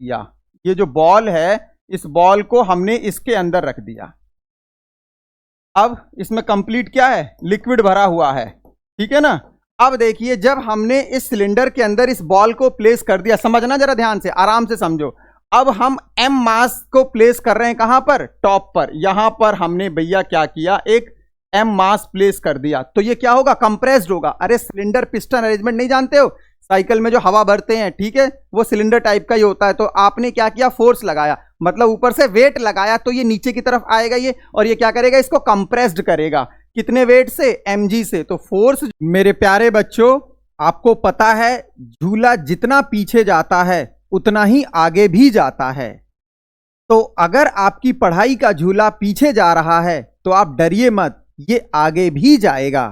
दिया। ये जो बॉल है, इस बॉल को हमने इसके अंदर रख दिया। अब इसमें कंप्लीट क्या है, लिक्विड भरा हुआ है, ठीक है ना। अब देखिए, जब हमने इस सिलेंडर के अंदर इस बॉल को प्लेस कर दिया, समझना जरा ध्यान से, आराम से समझो। अब हम m मास को प्लेस कर रहे हैं, कहां पर, टॉप पर। यहां पर हमने भैया क्या किया, एक m मास प्लेस कर दिया, तो ये क्या होगा, कंप्रेस्ड होगा। अरे सिलेंडर पिस्टन अरेंजमेंट नहीं जानते हो, साइकिल में जो हवा भरते हैं, ठीक है, वो सिलेंडर टाइप का ही होता है। तो आपने क्या किया, फोर्स लगाया, मतलब ऊपर से वेट लगाया, तो ये नीचे की तरफ आएगा ये, और ये क्या करेगा, इसको कंप्रेस्ड करेगा। कितने वेट से, mg से। तो फोर्स, मेरे प्यारे बच्चों, आपको पता है झूला जितना पीछे जाता है उतना ही आगे भी जाता है। तो अगर आपकी पढ़ाई का झूला पीछे जा रहा है तो आप डरिए मत, ये आगे भी जाएगा।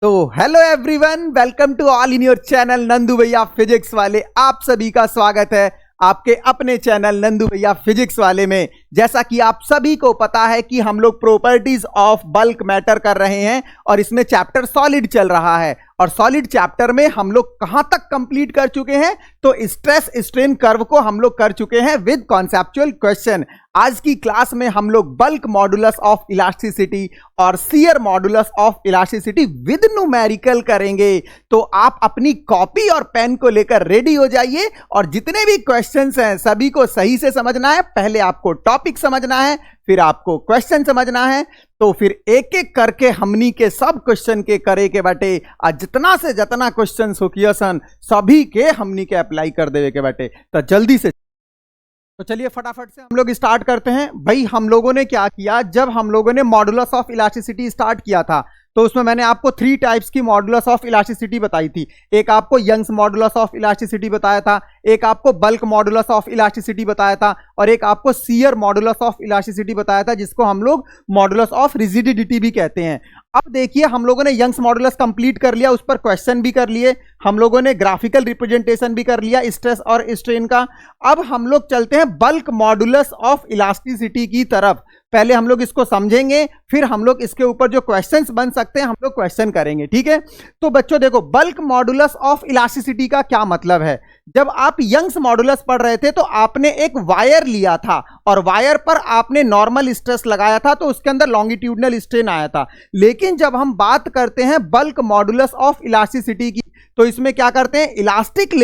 तो hello everyone, welcome to all in your channel Nandu भैया फिजिक्स वाले। आप सभी का स्वागत है आपके अपने चैनल नंदू भैया फिजिक्स वाले में। जैसा कि आप सभी को पता है कि हम लोग प्रॉपर्टीज ऑफ बल्क मैटर कर रहे हैं और इसमें चैप्टर सॉलिड चल रहा है। और सॉलिड चैप्टर में हम लोग कहां तक कंप्लीट कर चुके हैं, तो स्ट्रेस स्ट्रेन कर्व को हम लोग कर चुके हैं विद कॉन्सेप्चुअल क्वेश्चन। आज की क्लास में हम लोग बल्क मॉडुलस ऑफ इलास्टिसिटी और shear modulus of elasticity with numerical करेंगे। तो आप अपनी कॉपी और पेन को लेकर रेडी हो जाइए, और जितने भी क्वेश्चंस हैं सभी को सही से समझना है। पहले आपको टॉपिक समझना है, फिर आपको क्वेश्चन समझना है, तो फिर एक एक करके हमनी के सब क्वेश्चन के करे के बटे, आज जितना से जितना क्वेश्चन हो किया सन सभी के हमनी के अप्लाई कर देवे के बटे। तो जल्दी से, तो चलिए फटाफट से हम लोग स्टार्ट करते हैं। भाई हम लोगों ने क्या किया, जब हम लोगों ने मॉडुलस ऑफ इलास्टिसिटी स्टार्ट किया था तो उसमें मैंने आपको 3 टाइप्स की मॉडुलस ऑफ इलास्टिसिटी बताई थी। एक आपको यंग्स मॉडुलस ऑफ इलास्टिसिटी बताया था, एक आपको बल्क मॉडुलस ऑफ इलास्टिसिटी बताया था, और एक आपको शियर मॉडुलस ऑफ इलास्टिसिटी बताया था, जिसको हम लोग मॉडुलस ऑफ रिजिडिटी भी कहते हैं। अब देखिए, हम लोगों ने यंग्स मॉडुलस कंप्लीट कर लिया, उस पर क्वेश्चन भी कर लिए, हम लोगों ने ग्राफिकल रिप्रेजेंटेशन भी कर लिया स्ट्रेस और स्ट्रेन का। अब हम लोग चलते हैं बल्क मॉडुलस ऑफ इलास्टिसिटी की तरफ। पहले हम लोग इसको समझेंगे, फिर हम लोग इसके ऊपर जो क्वेश्चंस बन सकते हैं हम लोग क्वेश्चन करेंगे, ठीक है। तो बच्चों देखो, बल्क मॉडुलस ऑफ इलास्टिसिटी का क्या मतलब है। जब आप यंग्स मॉडुलस पढ़ रहे थे तो आपने एक वायर लिया था और वायर पर आपने नॉर्मल स्ट्रेस लगाया था, तो उसके अंदर लॉन्गिट्यूडनल स्ट्रेन आया था। लेकिन जब हम बात करते हैं बल्क मॉडुलस ऑफ इलास्टिसिटी की, तो इसमें क्या करते हैं, इलास्टिक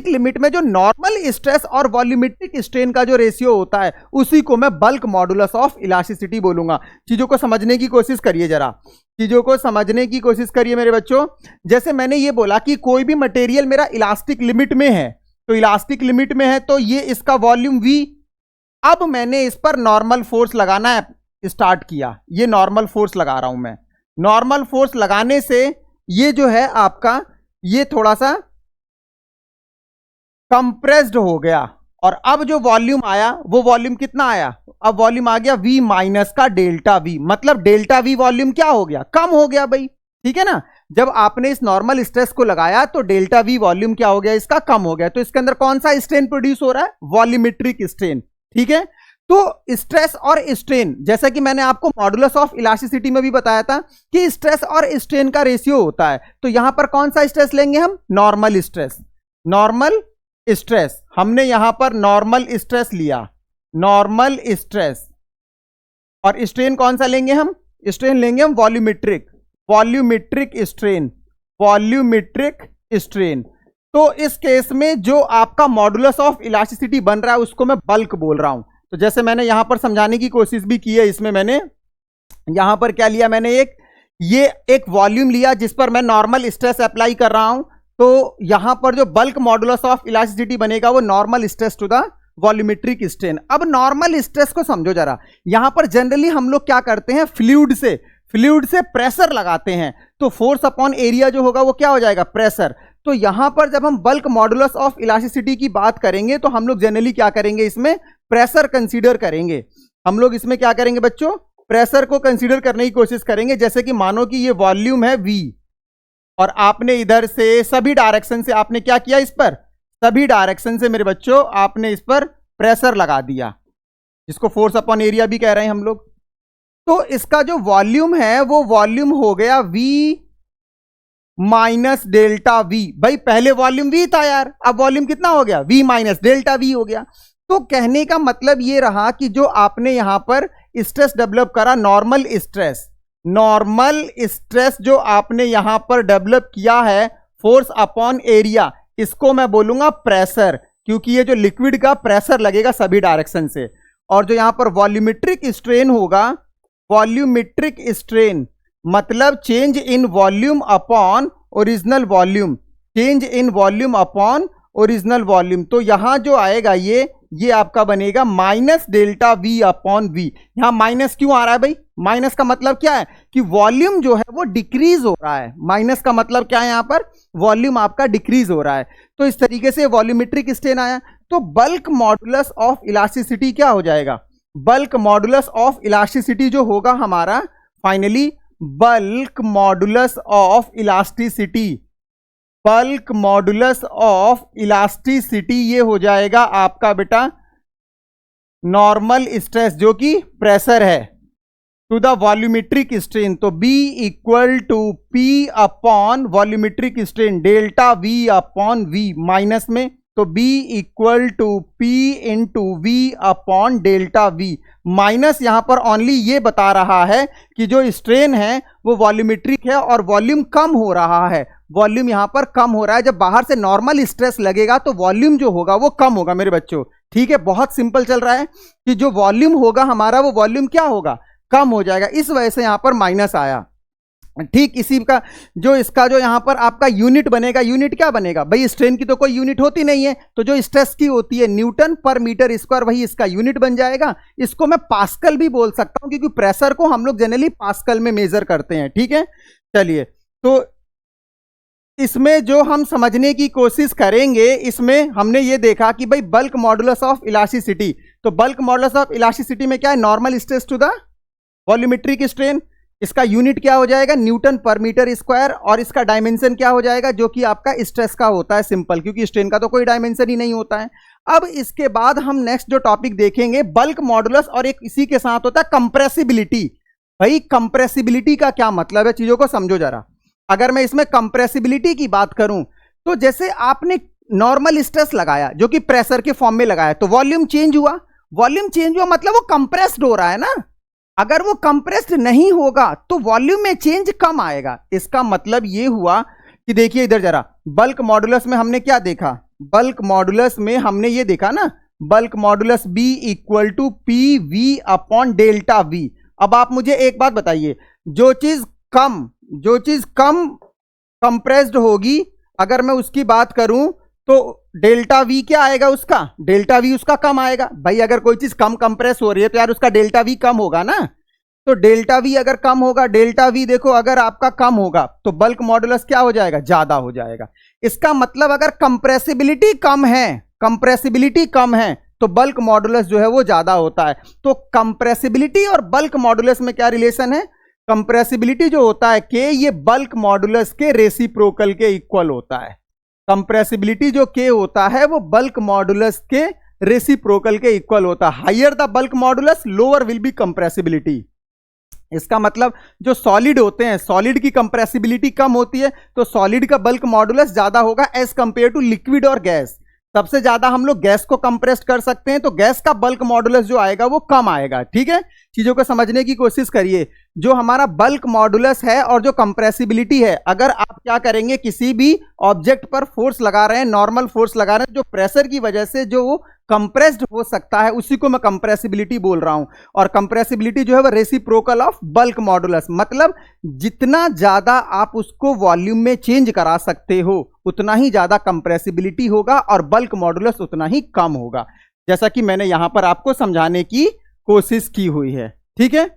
लिमिट में जो नॉर्मल स्ट्रेस और वॉल्यूमेट्रिक स्ट्रेन का जो रेशियो होता है उसी को मैं बल्क मॉडुलस ऑफ इलास्टिसिटी बोलूंगा। चीजों को समझने की कोशिश करिए, जरा चीजों को समझने की कोशिश करिए मेरे बच्चों। जैसे मैंने ये बोला कि कोई भी मटेरियल मेरा इलास्टिक लिमिट में है, तो इलास्टिक लिमिट में है तो ये इसका वॉल्यूम V। अब मैंने इस पर नॉर्मल फोर्स लगाना है, स्टार्ट किया, ये नॉर्मल फोर्स लगा रहा हूं मैं। नॉर्मल फोर्स लगाने से ये जो है आपका, ये थोड़ा सा कंप्रेस्ड हो गया, और अब जो वॉल्यूम आया वो वॉल्यूम कितना आया, अब वॉल्यूम आ गया V माइनस का डेल्टा V। मतलब डेल्टा V वॉल्यूम क्या हो गया, कम हो गया भाई, ठीक है ना। जब आपने इस नॉर्मल स्ट्रेस को लगाया तो डेल्टा V वॉल्यूम क्या हो गया, इसका कम हो गया। तो इसके अंदर कौन सा स्ट्रेन प्रोड्यूस हो रहा है, वॉल्यूमेट्रिक स्ट्रेन, ठीक है। तो स्ट्रेस और स्ट्रेन, जैसा कि मैंने आपको मॉडुलस ऑफ इलास्टिसिटी में भी बताया था कि स्ट्रेस और स्ट्रेन का रेशियो होता है। तो यहां पर कौन सा स्ट्रेस लेंगे हम, नॉर्मल स्ट्रेस। नॉर्मल स्ट्रेस, हमने यहां पर नॉर्मल स्ट्रेस लिया, नॉर्मल स्ट्रेस। और स्ट्रेन कौन सा लेंगे हम, स्ट्रेन लेंगे हम वॉल्यूमेट्रिक स्ट्रेन, वॉल्यूमेट्रिक स्ट्रेन। तो इस केस में जो आपका मॉडुलस ऑफ इलास्टिसिटी बन रहा है उसको मैं बल्क बोल रहा हूं। तो जैसे मैंने यहां पर समझाने की कोशिश भी की है, इसमें मैंने यहां पर क्या लिया, मैंने एक वॉल्यूम लिया जिस पर मैं नॉर्मल स्ट्रेस अप्लाई कर रहा हूं। तो यहां पर जो बल्क मॉडुलस ऑफ इलास्टिसिटी बनेगा वो normal stress to the volumetric strain. अब नॉर्मल स्ट्रेस को समझो जरा, यहां पर जनरली हम लोग क्या करते हैं, फ्लूइड से प्रेशर लगाते हैं, तो फोर्स अपॉन एरिया जो होगा वो क्या हो जाएगा, प्रेशर। तो यहां पर जब हम बल्क मॉडुलस ऑफ इलास्टिसिटी की बात करेंगे तो हम लोग जनरली क्या करेंगे, इसमें प्रेशर कंसीडर करेंगे। हम लोग इसमें क्या करेंगे बच्चों, प्रेशर को कंसीडर करने की कोशिश करेंगे। जैसे कि मानो कि ये वॉल्यूम है V, और आपने इधर से सभी डायरेक्शन से आपने क्या किया, इस पर सभी डायरेक्शन से मेरे बच्चों आपने इस पर प्रेशर लगा दिया, जिसको फोर्स अपॉन एरिया भी कह रहे हैं हम लोग। तो इसका जो वॉल्यूम है वो वॉल्यूम हो गया V माइनस डेल्टा वी। भाई पहले वॉल्यूम वी था यार, अब वॉल्यूम कितना हो गया, वी माइनस डेल्टा वी हो गया। तो कहने का मतलब ये रहा कि जो आपने यहां पर स्ट्रेस डेवलप करा, नॉर्मल स्ट्रेस जो आपने यहां पर डेवलप किया है, फोर्स अपॉन एरिया, इसको मैं बोलूंगा प्रेशर, क्योंकि ये जो लिक्विड का प्रेशर लगेगा सभी डायरेक्शन से। और जो यहां पर वॉल्यूमेट्रिक स्ट्रेन होगा, वॉल्यूमेट्रिक स्ट्रेन मतलब change in volume upon original volume, change in volume upon original volume. तो यहां जो आएगा ये आपका बनेगा minus delta V upon V. यहां माइनस क्यों आ रहा है भाई, माइनस का मतलब क्या है कि वॉल्यूम जो है वो डिक्रीज हो रहा है। माइनस का मतलब क्या है, यहां पर वॉल्यूम आपका डिक्रीज हो रहा है। तो इस तरीके से वॉल्यूमेट्रिक स्ट्रेन आया। तो बल्क मॉडुलस ऑफ इलास्टिसिटी क्या हो जाएगा, बल्क मॉडुलस ऑफ इलास्टिसिटी जो होगा हमारा finally, bulk modulus of elasticity, bulk modulus of elasticity ये हो जाएगा आपका बेटा नॉर्मल स्ट्रेस जो कि प्रेशर है टू द वॉल्यूमेट्रिक स्ट्रेन। तो B equal to P upon volumetric strain delta V upon V minus में, तो B equal to P into V अपॉन डेल्टा V। माइनस यहां पर ओनली ये बता रहा है कि जो स्ट्रेन है वो वॉल्यूमेट्रिक है और वॉल्यूम कम हो रहा है, वॉल्यूम यहां पर कम हो रहा है। जब बाहर से नॉर्मल स्ट्रेस लगेगा तो वॉल्यूम जो होगा वो कम होगा मेरे बच्चों, ठीक है। बहुत सिंपल चल रहा है कि जो वॉल्यूम होगा हमारा वो वॉल्यूम क्या होगा, कम हो जाएगा, इस वजह से यहां पर माइनस आया। ठीक इसी का जो इसका जो यहां पर आपका यूनिट बनेगा, यूनिट क्या बनेगा भाई, स्ट्रेन की तो कोई यूनिट होती नहीं है, तो जो स्ट्रेस की होती है न्यूटन पर मीटर स्क्वायर, वही इसका यूनिट बन जाएगा। इसको मैं पास्कल भी बोल सकता हूं क्योंकि प्रेशर को हम लोग जनरली पास्कल में मेजर करते हैं, ठीक है। चलिए, तो इसमें जो हम समझने की कोशिश करेंगे, इसमें हमने ये देखा कि भाई बल्क मॉडुलस ऑफ इलास्टिसिटी, तो बल्क मॉडुलस ऑफ इलास्टिसिटी में क्या है, normal stress to the volumetric strain, इसका यूनिट क्या हो जाएगा, न्यूटन पर मीटर स्क्वायर, और इसका डायमेंशन क्या हो जाएगा, जो कि आपका स्ट्रेस का होता है सिंपल, क्योंकि स्ट्रेन का तो कोई डायमेंशन ही नहीं होता है। अब इसके बाद हम नेक्स्ट जो टॉपिक देखेंगे बल्क मॉडुलस, और एक इसी के साथ होता है कंप्रेसिबिलिटी। भाई कंप्रेसिबिलिटी का क्या मतलब है, चीजों को समझो जरा। अगर मैं इसमें कंप्रेसिबिलिटी की बात करूं तो जैसे आपने नॉर्मल स्ट्रेस लगाया जो कि प्रेशर के फॉर्म में लगाया, तो वॉल्यूम चेंज हुआ, वॉल्यूम चेंज हुआ मतलब वो कंप्रेस्ड हो रहा है ना। अगर वो कंप्रेस्ड नहीं होगा तो वॉल्यूम में चेंज कम आएगा। इसका मतलब ये हुआ कि देखिए इधर जरा, बल्क मॉडुलस में हमने क्या देखा, बल्क मॉडुलस में हमने ये देखा ना, bulk modulus B equal to P V upon delta V। अब आप मुझे एक बात बताइए, जो चीज कम कंप्रेस्ड होगी, अगर मैं उसकी बात करूं तो डेल्टा V क्या आएगा, उसका डेल्टा V उसका कम आएगा। भाई अगर कोई चीज कम कंप्रेस हो रही है तो यार उसका डेल्टा V कम होगा ना। तो डेल्टा V अगर कम होगा, डेल्टा V देखो अगर आपका कम होगा तो बल्क मॉडुलस क्या हो जाएगा, ज्यादा हो जाएगा। इसका मतलब अगर कंप्रेसिबिलिटी कम है तो बल्क मॉडुलस जो है वो ज्यादा होता है। तो कंप्रेसिबिलिटी और बल्क मॉडुलस में क्या रिलेशन है, कंप्रेसिबिलिटी जो होता है K, ये बल्क मॉडुलस के रेसिप्रोकल के इक्वल होता है। कंप्रेसिबिलिटी जो K होता है वो बल्क मॉडुलस के रेसिप्रोकल के इक्वल होता है। Higher the bulk modulus lower will be compressibility. इसका मतलब जो सॉलिड होते हैं, सॉलिड की कंप्रेसिबिलिटी कम होती है तो सॉलिड का बल्क मॉडुलस ज्यादा होगा एज कंपेयर टू लिक्विड और गैस। सबसे ज्यादा हम लोग गैस को कंप्रेस कर सकते हैं तो गैस का बल्क मॉडुलस जो आएगा वो कम आएगा, ठीक है। चीजों को समझने की कोशिश करिए। जो हमारा बल्क मॉडुलस है और जो कंप्रेसिबिलिटी है, अगर आप क्या करेंगे, किसी भी ऑब्जेक्ट पर फोर्स लगा रहे हैं, नॉर्मल फोर्स लगा रहे हैं, जो प्रेशर की वजह से जो वो कंप्रेस्ड हो सकता है, उसी को मैं कंप्रेसिबिलिटी बोल रहा हूं। और कंप्रेसिबिलिटी जो है वो रेसिप्रोकल ऑफ बल्क मॉडुलस, मतलब जितना ज्यादा आप उसको वॉल्यूम में चेंज करा सकते हो उतना ही ज्यादा कंप्रेसिबिलिटी होगा और बल्क मॉडुलस उतना ही कम होगा, जैसा कि मैंने यहां पर आपको समझाने की कोशिश की हुई है, ठीक है।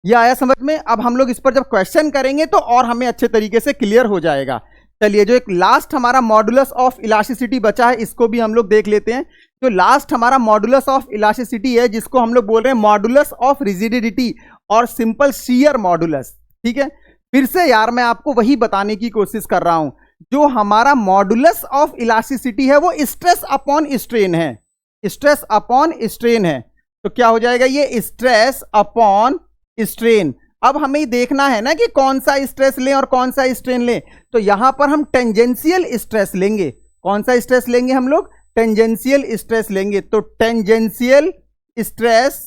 यह आया समझ में। अब हम लोग इस पर जब क्वेश्चन करेंगे तो और हमें अच्छे तरीके से क्लियर हो जाएगा। चलिए, जो एक लास्ट हमारा मॉडुलस ऑफ इलास्टिसिटी बचा है इसको भी हम लोग देख लेते हैं। जो लास्ट हमारा मॉडुलस ऑफ इलास्टिसिटी है, जिसको हम लोग बोल रहे हैं मॉडुलस ऑफ रिजिडिटी और सिंपल शियर मॉडुलस, ठीक है। फिर से यार मैं आपको वही बताने की कोशिश कर रहा हूं, जो हमारा मॉडुलस ऑफ इलास्टिसिटी है वो स्ट्रेस अपॉन स्ट्रेन है, स्ट्रेस अपॉन स्ट्रेन है। तो क्या हो जाएगा, ये स्ट्रेस अपॉन स्ट्रेन। अब हमें देखना है ना कि कौन सा स्ट्रेस लें और कौन सा स्ट्रेन लें। तो यहां पर हम टेंजेंशियल स्ट्रेस लेंगे। कौन सा स्ट्रेस लेंगे हम लोग? टेंजेंशियल स्ट्रेस लेंगे। तो tangential stress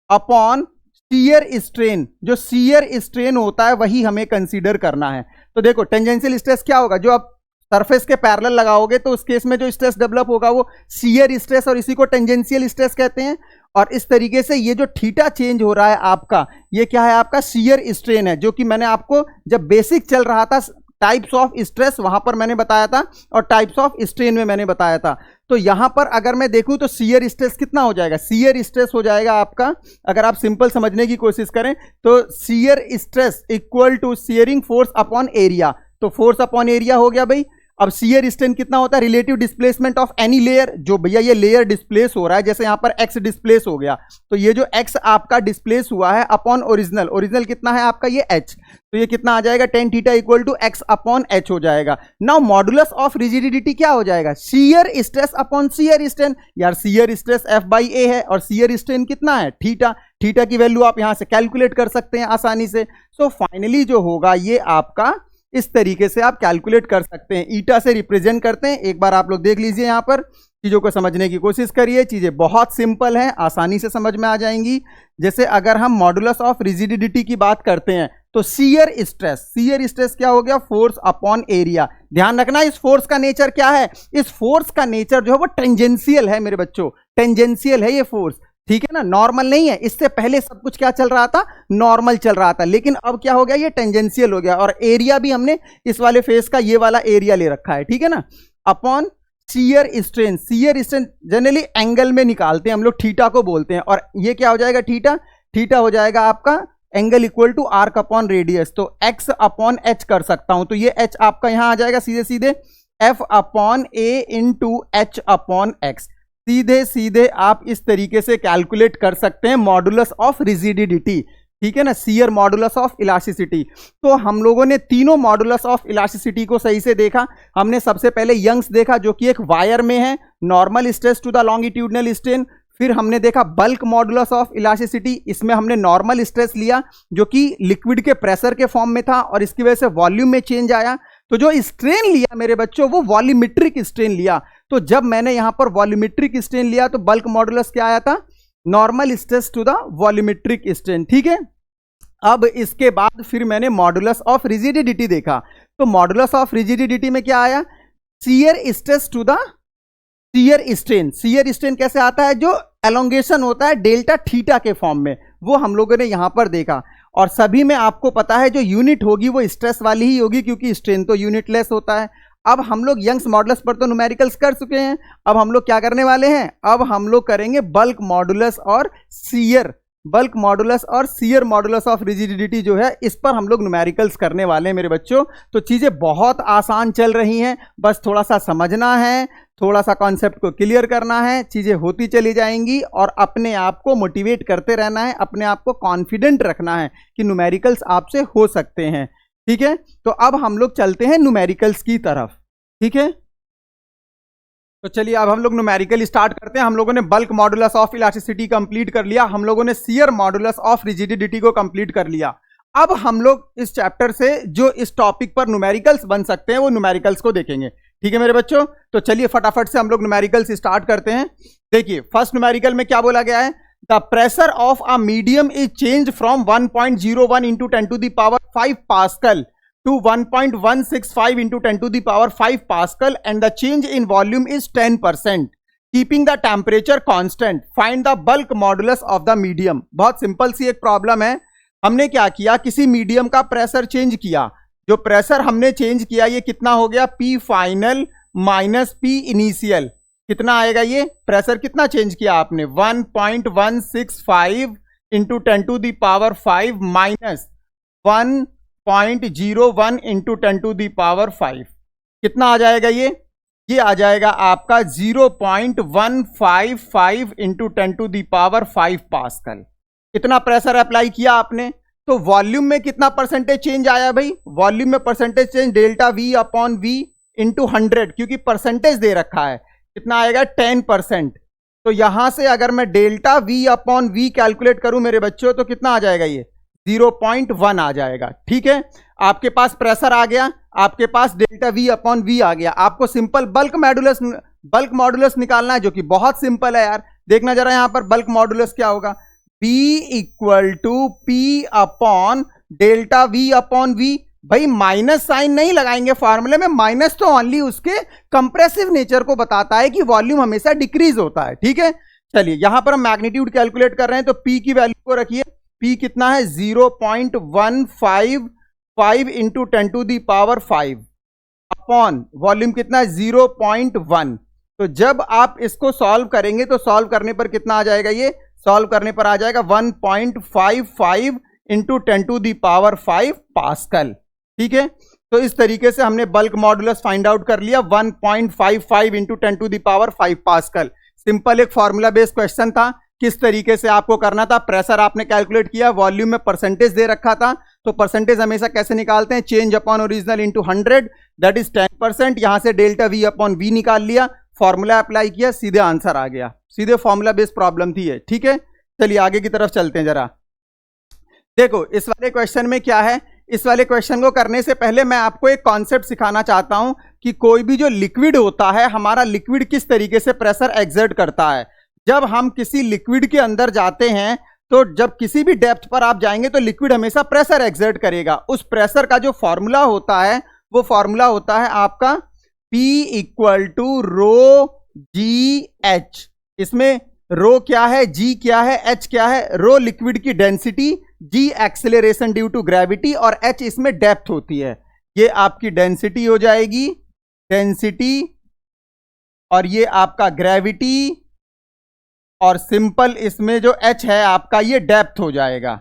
upon shear strain, जो शियर स्ट्रेन होता है वही हमें कंसीडर करना है। तो देखो टेंजेंशियल स्ट्रेस क्या होगा, जो आप सरफेस के पैरेलल लगाओगे तो उस केस में जो स्ट्रेस डेवलप होगा वो शियर स्ट्रेस, और इसी को टेंजेंशियल स्ट्रेस कहते हैं। और इस तरीके से ये जो थीटा चेंज हो रहा है आपका, ये क्या है? आपका शियर स्ट्रेन है, जो कि मैंने आपको जब बेसिक चल रहा था टाइप्स ऑफ स्ट्रेस वहां पर मैंने बताया था, और टाइप्स ऑफ स्ट्रेन में मैंने बताया था। तो यहां पर अगर मैं देखूं तो शियर स्ट्रेस कितना हो जाएगा? शियर स्ट्रेस हो जाएगा आपका, अगर आप सिंपल समझने की कोशिश करें तो shear stress equal to shearing force upon area. तो फोर्स अपॉन एरिया हो गया भाई। अब शियर स्ट्रेन कितना होता है? Relative displacement of any layer, जो भैया ये लेयर डिस्प्लेस हो रहा है, जैसे यहां पर एक्स डिस्प्लेस हो गया, तो ये जो एक्स आपका डिस्प्लेस हुआ है अपॉन ओरिजिनल, ओरिजिनल कितना है आपका? ये एच, तो ये कितना आ जाएगा? Tan theta equal to X upon H हो जाएगा। नाउ मॉडुलस ऑफ रिजिडिटी क्या हो जाएगा? Shear stress upon shear strain. यार shear stress F by A है और शियर स्ट्रेन कितना है? थीटा। थीटा की वैल्यू आप यहां से कैलकुलेट कर सकते हैं आसानी से। सो फाइनली जो होगा ये आपका इस तरीके से आप कैलकुलेट कर सकते हैं, ईटा से रिप्रेजेंट करते हैं। एक बार आप लोग देख लीजिए, यहां पर चीजों को समझने की कोशिश करिए। चीजें बहुत सिंपल हैं, आसानी से समझ में आ जाएंगी। जैसे अगर हम मॉडुलस ऑफ रिजिडिटी की बात करते हैं तो शियर स्ट्रेस, शियर स्ट्रेस क्या हो गया? Force upon area. ध्यान रखना इस फोर्स का नेचर क्या है? इस फोर्स का नेचर जो है वो टेंजेंशियल है मेरे बच्चों, टेंजेंशियल है ये फोर्स, ठीक है ना, नॉर्मल नहीं है। इससे पहले सब कुछ क्या चल रहा था? नॉर्मल चल रहा था, लेकिन अब क्या हो गया? ये टेंजेंशियल हो गया। और एरिया भी हमने इस वाले फेस का ये वाला एरिया ले रखा है, ठीक है ना, upon shear strain. Shear strain generally angle में निकालते हैं हम लोग, थीटा को बोलते हैं। और ये क्या हो जाएगा? थीटा। थीटा हो जाएगा आपका angle equal to arc upon radius, तो एक्स अपॉन एच कर सकता हूं। तो ये एच आपका यहां आ जाएगा सीधे सीधे F upon A into H upon x. सीधे सीधे आप इस तरीके से कैलकुलेट कर सकते हैं मॉडुलस ऑफ रिजिडिटी, ठीक है ना, शियर मॉडुलस ऑफ इलास्टिसिटी। तो हम लोगों ने तीनों मॉडुलस ऑफ इलास्टिसिटी को सही से देखा। हमने सबसे पहले यंग्स देखा जो कि एक वायर में है, normal stress to the longitudinal strain. फिर हमने देखा बल्क मॉडुलस ऑफ इलास्टिसिटी, इसमें हमने नॉर्मल स्ट्रेस लिया जो कि लिक्विड के प्रेशर के फॉर्म में था और इसकी वजह से वॉल्यूम में चेंज आया। तो जो स्ट्रेन लिया मेरे बच्चों वो वॉल्यूमेट्रिक स्ट्रेन लिया। तो जब मैंने यहां पर वॉल्यूमेट्रिक स्ट्रेन लिया तो बल्क मॉडुलस क्या आया था? Normal stress to the volumetric strain, ठीक है। अब इसके बाद फिर मैंने मॉडुलस ऑफ रिजिडिटी देखा। तो मॉडुलस ऑफ रिजिडिटी में क्या आया? Shear stress to the shear strain. Shear strain कैसे आता है? जो एलोंगेशन होता है डेल्टा थीटा के फॉर्म में, वो हम लोगों ने यहां पर देखा। और सभी में आपको पता है जो यूनिट होगी वो स्ट्रेस वाली ही होगी, क्योंकि स्ट्रेन तो यूनिटलेस होता है। अब हम लोग यंग्स मॉडुलस पर तो न्यूमेरिकल्स कर चुके हैं, अब हम लोग क्या करने वाले हैं? अब हम लोग करेंगे बल्क मॉडुलस और शियर, बल्क मॉडुलस और शियर मॉडुलस ऑफ रिजिडिटी जो है इस पर हम लोग न्यूमेरिकल्स करने वाले हैं मेरे बच्चों। तो चीजें बहुत आसान चल रही हैं, बस थोड़ा सा समझना है, थोड़ा सा कॉन्सेप्ट को क्लियर करना है, चीजें होती चली जाएंगी। और अपने आप को मोटिवेट करते रहना है, अपने आप को कॉन्फिडेंट रखना है कि न्यूमेरिकल्स आपसे हो सकते हैं, ठीक है। तो अब हम लोग चलते हैं न्यूमेरिकल्स की तरफ, ठीक है। तो चलिए अब हम लोग न्यूमेरिकल स्टार्ट करते हैं। हम लोगों ने bulk modulus of elasticity complete कर लिया, हम लोगों ने शियर मॉडुलस ऑफ रिजिडिटी को कंप्लीट कर लिया। अब हम लोग इस चैप्टर से जो इस टॉपिक पर न्यूमेरिकल्स बन सकते हैं वो न्यूमेरिकल्स को देखेंगे, ठीक है मेरे बच्चों। तो चलिए फटाफट से हम लोग न्यूमेरिकल्स स्टार्ट करते हैं। देखिए फर्स्ट न्यूमेरिकल में क्या बोला गया है? The pressure of a medium is change from 1.01 into 10 to the power 5 pascal to 1.165 into 10 to the power 5 Pascal and the change in volume is 10%. Keeping the temperature constant, find the bulk modulus of the medium. बहुत simple सी एक problem है। हमने क्या किया? किसी medium का pressure change किया। जो प्रेशर हमने चेंज किया ये कितना हो गया? P final minus P initial. कितना आएगा ये? प्रेशर कितना चेंज किया आपने? 1.165 into 10 to the power 5 minus 1.01 into 10 to the power 5। कितना आ जाएगा ये? ये आ जाएगा आपका 0.155 into 10 to the power 5 pascal. कितना प्रेशर अप्लाई किया आपने? तो वॉल्यूम में कितना परसेंटेज चेंज आया भाई? वॉल्यूम में percentage change delta V upon V into 100, क्योंकि परसेंटेज दे रखा है। कितना आएगा? 10%। तो यहां से अगर मैं delta V upon V calculate करूं मेरे बच्चों तो कितना आ जाएगा? ये 0.1 आ जाएगा। ठीक है, आपके पास प्रेशर आ गया, आपके पास डेल्टा V अपॉन V आ गया। आपको सिंपल बल्क मॉडुलस निकालना है, जो कि बहुत सिंपल है यार। देखना जरा यहां पर बल्क मॉडुलस क्या होगा, B equal to P upon delta V upon V। भाई माइनस साइन नहीं लगाएंगे फॉर्मूले में, माइनस तो ओनली उसके कंप्रेसिव नेचर को बताता है कि वॉल्यूम हमेशा डिक्रीज होता है। ठीक है, चलिए यहां पर हम मैग्नीट्यूड कैलकुलेट कर रहे हैं, तो P की वैल्यू को रखिए। P कितना है, 0.155 इंटू 10⁵ अपॉन वॉल्यूम कितना है 0.1। तो जब आप इसको सॉल्व करेंगे तो सॉल्व करने पर कितना आ जाएगा, ये सॉल्व करने पर आ जाएगा 1.55 इंटू 10⁵ पास्कल। ठीक है, तो इस तरीके से हमने बल्क मॉडुलस फाइंड आउट कर लिया, 1.55 इंटू 10⁵ पास्कल। सिंपल एक फॉर्मूला बेस्ड क्वेश्चन था। किस तरीके से आपको करना था, प्रेशर आपने कैलकुलेट किया, वॉल्यूम में परसेंटेज दे रखा था, तो परसेंटेज हमेशा कैसे निकालते हैं, change upon original into 100, that is 10%। यहां से डेल्टा V अपॉन V निकाल लिया, फॉर्मूला अप्लाई किया, सीधे आंसर आ गया। सीधे फॉर्मूला बेस्ड प्रॉब्लम थी ये। ठीक है, चलिए आगे की तरफ चलते हैं जरा। देखो इस वाले क्वेश्चन में क्या है, इस वाले क्वेश्चन को करने से पहले मैं आपको एक कॉन्सेप्ट सिखाना चाहता हूं कि कोई भी जो लिक्विड होता है, हमारा लिक्विड किस तरीके से प्रेशर एक्सर्ट करता है। जब हम किसी लिक्विड के अंदर जाते हैं, तो जब किसी भी डेप्थ पर आप जाएंगे तो लिक्विड हमेशा प्रेशर एक्सर्ट करेगा। उस प्रेशर का जो फॉर्मूला होता है, वो फॉर्मूला होता है आपका P equal to rho ji H. इसमें रो क्या है, G क्या है, H क्या है। रो लिक्विड की density, G acceleration due to gravity, और H इसमें डेप्थ होती है। ये आपकी डेंसिटी हो जाएगी, डेंसिटी, और ये आपका ग्रेविटी, और सिंपल इसमें जो H है आपका ये डेप्थ हो जाएगा।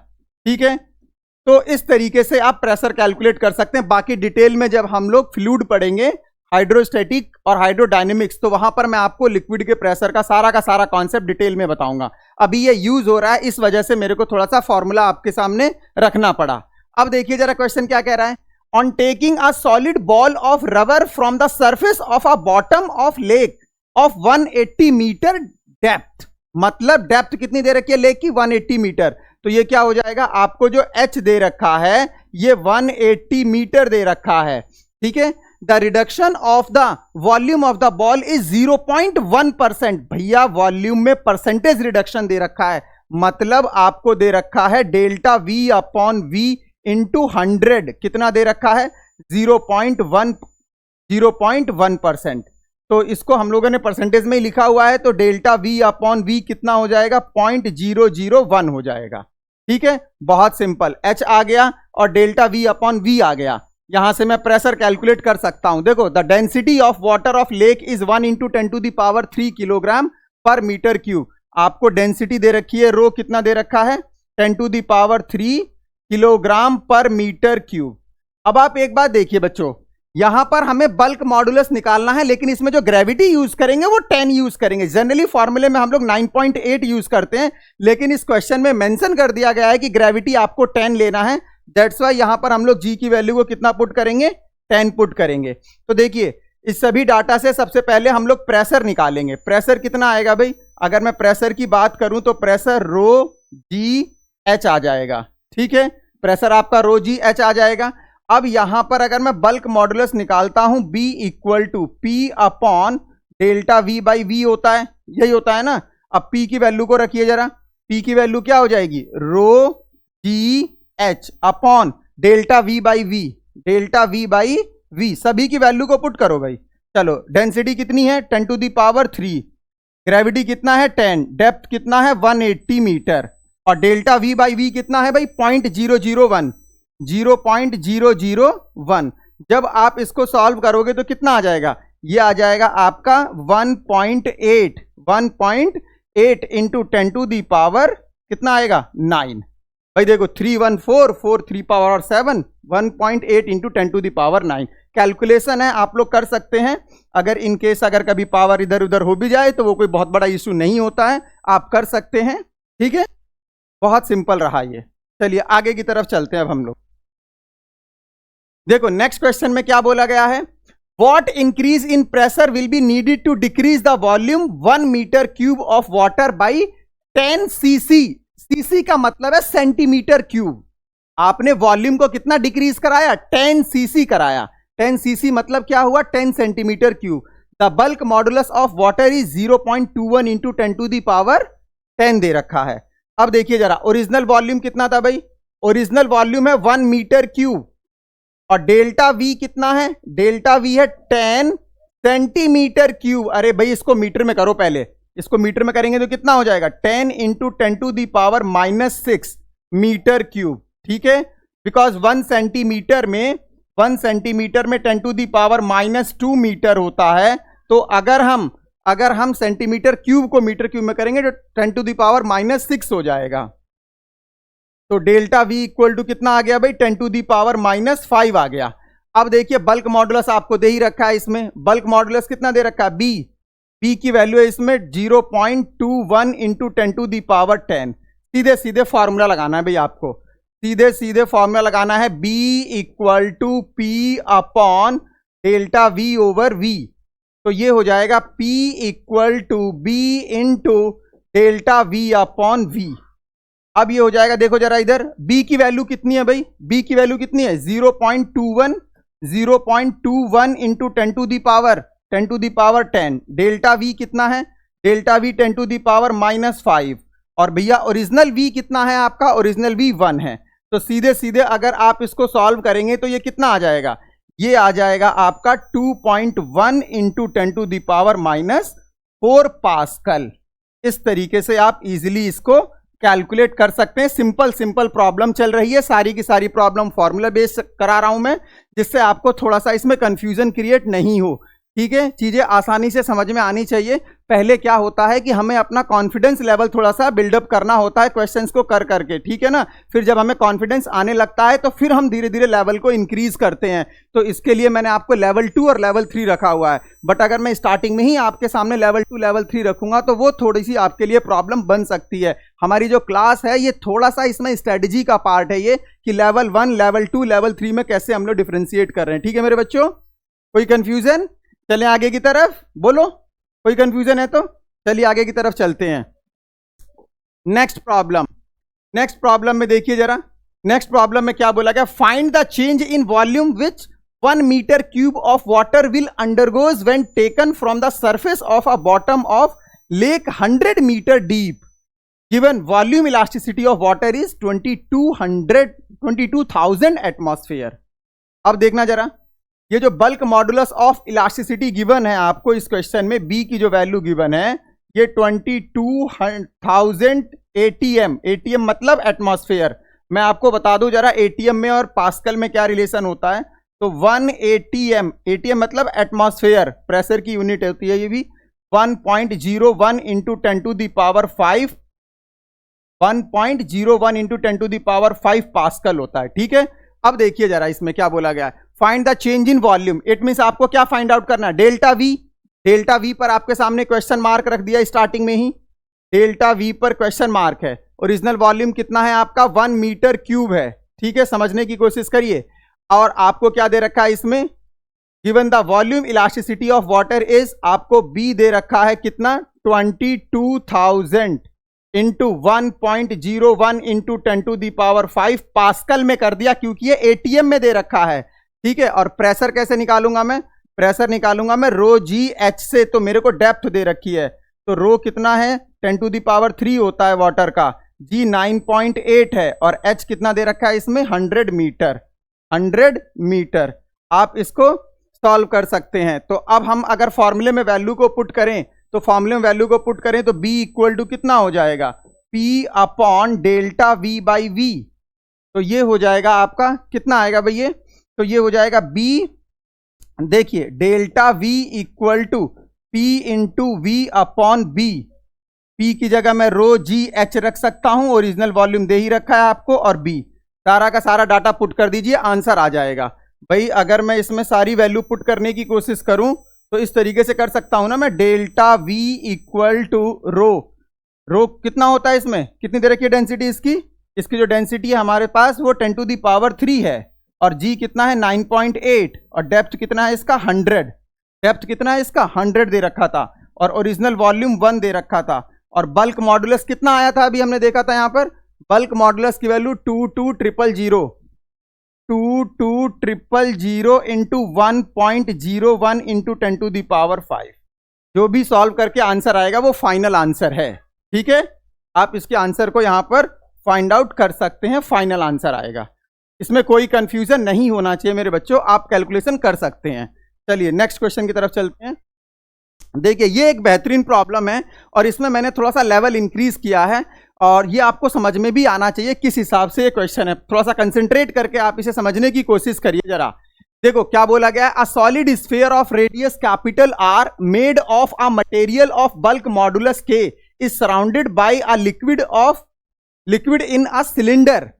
ठीक है, तो इस तरीके से आप प्रेशर कैलकुलेट कर सकते हैं। बाकी डिटेल में जब हम लोग फ्लूइड पढ़ेंगे, हाइड्रोस्टैटिक और हाइड्रोडायनेमिक्स, तो वहां पर मैं आपको लिक्विड के प्रेशर का सारा कॉन्सेप्ट डिटेल में बताऊंगा। अभी ये यूज हो रहा है, इस वजह से मेरे को थोड़ा सा फॉर्मूला आपके सामने रखना पड़ा। अब देखिए जरा क्वेश्चन क्या कह रहा है, on taking a solid ball of rubber from the surface of a bottom of lake of 180 metre depth. मतलब डेप्थ कितनी दे रखी है लेक की, 180 मीटर। तो ये क्या हो जाएगा, आपको जो H दे रखा है ये 180 मीटर दे रखा है। ठीक है, the reduction of the volume of the ball is 0.1%। भैया वॉल्यूम में परसेंटेज रिडक्शन दे रखा है, मतलब आपको दे रखा है delta V upon V into 100। कितना दे रखा है, 0.1%। तो इसको हम लोगों ने परसेंटेज में ही लिखा हुआ है, तो डेल्टा V अपॉन V कितना हो जाएगा, 0.001 हो जाएगा। ठीक है, बहुत सिंपल। H आ गया और डेल्टा V अपॉन V आ गया। यहां से मैं प्रेशर कैलकुलेट कर सकता हूं। देखो, the density of water of lake is 1 into 10⁻³ kilogram पर मीटर क्यूब। आपको डेंसिटी दे रखी है, रो कितना दे रखा है, 10⁻³ किलोग्राम पर मीटर क्यूब। अब आप एक बात देखिए बच्चों, यहां पर हमें बल्क मॉडुलस निकालना है, लेकिन इसमें जो ग्रेविटी यूज करेंगे वो 10 यूज करेंगे। जनरली फॉर्मूले में हम लोग 9.8 यूज करते हैं, लेकिन इस क्वेश्चन में मेंशन कर दिया गया है कि ग्रेविटी आपको 10 लेना है। दैट्स वाई यहां पर हम लोग G की वैल्यू को कितना पुट करेंगे, 10 पुट करेंगे। तो देखिए इस सभी डाटा से सबसे पहले हम लोग प्रेशर निकालेंगे। प्रेशर कितना आएगा भाई, अगर मैं प्रेशर की बात करूं तो प्रेशर रो जी एच आ जाएगा। ठीक है, प्रेशर आपका रो जी एच आ जाएगा। अब यहां पर अगर मैं बल्क मॉडुलस निकालता हूं, B equal to P upon delta V by V होता है, यही होता है ना। अब P की वैल्यू को रखिए जरा, P की वैल्यू क्या हो जाएगी, rho ji h upon delta V by V, delta V by V, सभी की वैल्यू को पुट करो भाई। चलो, डेंसिटी कितनी है, 10⁻³, ग्रेविटी कितना है 10, डेप्थ कितना है 180 मीटर, और डेल्टा V बाई V कितना है भाई 0.001, 0.001। जब आप इसको सॉल्व करोगे तो कितना आ जाएगा, ये आ जाएगा आपका 1.8 इंटू 10⁻, कितना आएगा 9। भाई देखो 314, 4 3 पावर और 7, 1.8 इंटू 10⁻9। कैलकुलेशन है, आप लोग कर सकते हैं। अगर इन केस अगर कभी पावर इधर उधर हो भी जाए तो वो कोई बहुत बड़ा इशू नहीं होता है, आप कर सकते हैं। ठीक है, बहुत सिंपल रहा ये। चलिए आगे की तरफ चलते हैं अब हम लोग। देखो नेक्स्ट क्वेश्चन में क्या बोला गया है, what increase in pressure will be needed to decrease the volume 1 metre cube of water by 10 cc। cc का मतलब है सेंटीमीटर क्यूब। आपने वॉल्यूम को कितना डिक्रीज कराया, 10 सीसी कराया। 10 सीसी मतलब क्या हुआ, 10 centimetre cube. The bulk modulus of water is 0.21 into 10 to the power 10 दे रखा है। अब देखिए जरा, ओरिजिनल वॉल्यूम कितना था भाई, ओरिजिनल वॉल्यूम है 1 मीटर क्यूब, और डेल्टा वी कितना है, डेल्टा वी है 10 सेंटीमीटर क्यूब। अरे भाई इसको मीटर में करो, पहले इसको मीटर में करेंगे तो कितना हो जाएगा, 10 into 10 to the power -6 metre cube. ठीक है, बिकॉज 1 सेंटीमीटर में 10 टू दी पावर -2 मीटर होता है। तो अगर हम सेंटीमीटर क्यूब को मीटर क्यूब में करेंगे तो 10 टू दी पावर -6 हो जाएगा। तो डेल्टा वी इक्वल टू कितना आ गया भाई, 10 टू दी पावर -5 आ गया। अब देखिए बल्क मॉडुलस आपको दे ही रखा है, इसमें बल्क मॉडुलस कितना दे रखा है, बी की वैल्यू है इसमें 0.21 इंटू 10 टू दी पावर 10। सीधे सीधे फॉर्मूला लगाना है भाई, आपको सीधे सीधे फॉर्मूला लगाना है, B equal to P upon delta V over V. तो ये हो जाएगा P equal to B into delta V upon V. अब ये हो जाएगा, देखो जरा इधर B की वैल्यू कितनी है भाई, B की वैल्यू कितनी है 0.21 into 10 to the power 10। Delta V कितना है, delta V 10 to the power -5। और भैया ओरिजिनल V कितना है आपका, ओरिजिनल V 1 है। तो सीधे सीधे अगर आप इसको सॉल्व करेंगे तो ये कितना आ जाएगा, ये आ जाएगा आपका 2.1 into 10 to the power -4 pascal. इस तरीके से आप इजीली इसको कैलकुलेट कर सकते हैं। सिंपल प्रॉब्लम चल रही है, सारी की सारी प्रॉब्लम फॉर्मूला बेस्ड करा रहा हूं मैं, जिससे आपको थोड़ा सा इसमें कंफ्यूजन क्रिएट नहीं हो। ठीक है, चीजें आसानी से समझ में आनी चाहिए। पहले क्या होता है कि हमें अपना कॉन्फिडेंस लेवल थोड़ा सा बिल्डअप करना होता है क्वेश्चंस को कर करके, ठीक है ना। फिर जब हमें कॉन्फिडेंस आने लगता है तो फिर हम धीरे धीरे लेवल को इंक्रीज करते हैं। तो इसके लिए मैंने आपको लेवल 2 और लेवल 3 रखा हुआ है। बट अगर मैं स्टार्टिंग में ही आपके सामने लेवल 2 लेवल 3 रखूंगा तो वो थोड़ी सी आपके लिए प्रॉब्लम बन सकती है। हमारी जो क्लास है ये थोड़ा सा इसमें स्ट्रेटेजी का पार्ट है, ये कि लेवल 1 लेवल 2 लेवल 3 में कैसे हम लोग डिफ्रेंशिएट कर रहे हैं। ठीक है मेरे बच्चों, कोई कंफ्यूजन? चलें आगे की तरफ, बोलो कोई कंफ्यूजन है तो चलिए आगे की तरफ चलते हैं। नेक्स्ट प्रॉब्लम में देखिए जरा, नेक्स्ट प्रॉब्लम में क्या बोला गया, find the change in volume which 1 metre cube of water will undergoes when taken from the surface of a bottom of lake 100 metre deep. Given volume elasticity of water is 22,000 atmosphere. अब देखना जरा, ये जो bulk modulus of elasticity given है आपको इस question में, B की जो वैल्यू गिवन है ये 22,000 एटीएम। एटीएम मतलब एटमॉस्फेयर। मैं आपको बता दूं जरा एटीएम में और पास्कल में क्या रिलेशन होता है। तो 1 एटीएम, एटीएम मतलब एटमॉस्फेयर, प्रेशर की यूनिट होती है ये भी। 1.01 into 10 to the power 5, 1.01 into 10 to the power 5 pascal होता है। ठीक है, अब देखिए जरा इसमें क्या बोला गया है, find the change in volume. It means आपको क्या फाइंड आउट करना है, डेल्टा वी। डेल्टा वी पर आपके सामने क्वेश्चन मार्क रख दिया स्टार्टिंग में ही, डेल्टा वी पर क्वेश्चन मार्क है। ओरिजिनल वॉल्यूम कितना है आपका, 1 मीटर क्यूब है। ठीक है, समझने की कोशिश करिए। और आपको क्या दे रखा है इसमें, given the volume elasticity of water is, आपको बी दे रखा है कितना, 22,000 into 1.01 into 10 to the power 5 pascal में कर दिया, क्योंकि ये एटीएम में दे रखा है। ठीक है, और प्रेशर कैसे निकालूंगा मैं, प्रेशर निकालूंगा मैं रो जी एच से। तो मेरे को डेप्थ दे रखी है, तो रो कितना है 10 टू दी पावर 3 होता है वाटर का, जी 9.8 है, और एच कितना दे रखा है इसमें 100 मीटर। 100 मीटर आप इसको सॉल्व कर सकते हैं। तो अब हम अगर फॉर्मूले में वैल्यू को पुट करें, तो फॉर्मूले में वैल्यू को पुट करें तो B इक्वल टू कितना हो जाएगा, P upon delta V by V। तो ये हो जाएगा आपका कितना आएगा भैया, तो ये हो जाएगा B, देखिए delta V equal to P into V upon B। P की जगह मैं रो जी एच रख सकता हूं, ओरिजिनल वॉल्यूम दे ही रखा है आपको, और B सारा का सारा डाटा पुट कर दीजिए, आंसर आ जाएगा। भाई अगर मैं इसमें सारी वैल्यू पुट करने की कोशिश करूं तो इस तरीके से कर सकता हूं ना मैं, डेल्टा V इक्वल टू रो कितना होता है इसमें, कितनी दे रखी है डेंसिटी इसकी, इसकी जो डेंसिटी है हमारे पास वो 10 टू दी पावर 3 है, और G कितना है 9.8, और डेप्थ कितना है इसका 100। डेप्थ कितना है इसका 100 दे रखा था, और ओरिजिनल वॉल्यूम 1 दे रखा था, और बल्क मॉडुलस कितना आया था अभी हमने देखा था यहाँ पर, बल्क मॉडुलस की वैल्यू 22,000 22,000 इंटू 1.01 इंटू 10⁵ जो भी सॉल्व करके आंसर आएगा वो फाइनल आंसर है। ठीक है, आप इसके आंसर को यहां पर फाइंड आउट कर सकते हैं, फाइनल आंसर आएगा। इसमें कोई कंफ्यूजन नहीं होना चाहिए मेरे बच्चों, आप कैलकुलेशन कर सकते हैं। चलिए नेक्स्ट क्वेश्चन की तरफ चलते हैं। देखिए ये एक बेहतरीन प्रॉब्लम है और इसमें मैंने थोड़ा सा लेवल इंक्रीज किया है और ये आपको समझ में भी आना चाहिए किस हिसाब से ये क्वेश्चन है। थोड़ा सा कंसंट्रेट करके आप इसे समझने की कोशिश करिए जरा। देखो क्या बोला गया है, a solid sphere of radius capital R made of a material of bulk modulus K is surrounded by a liquid in a cylinder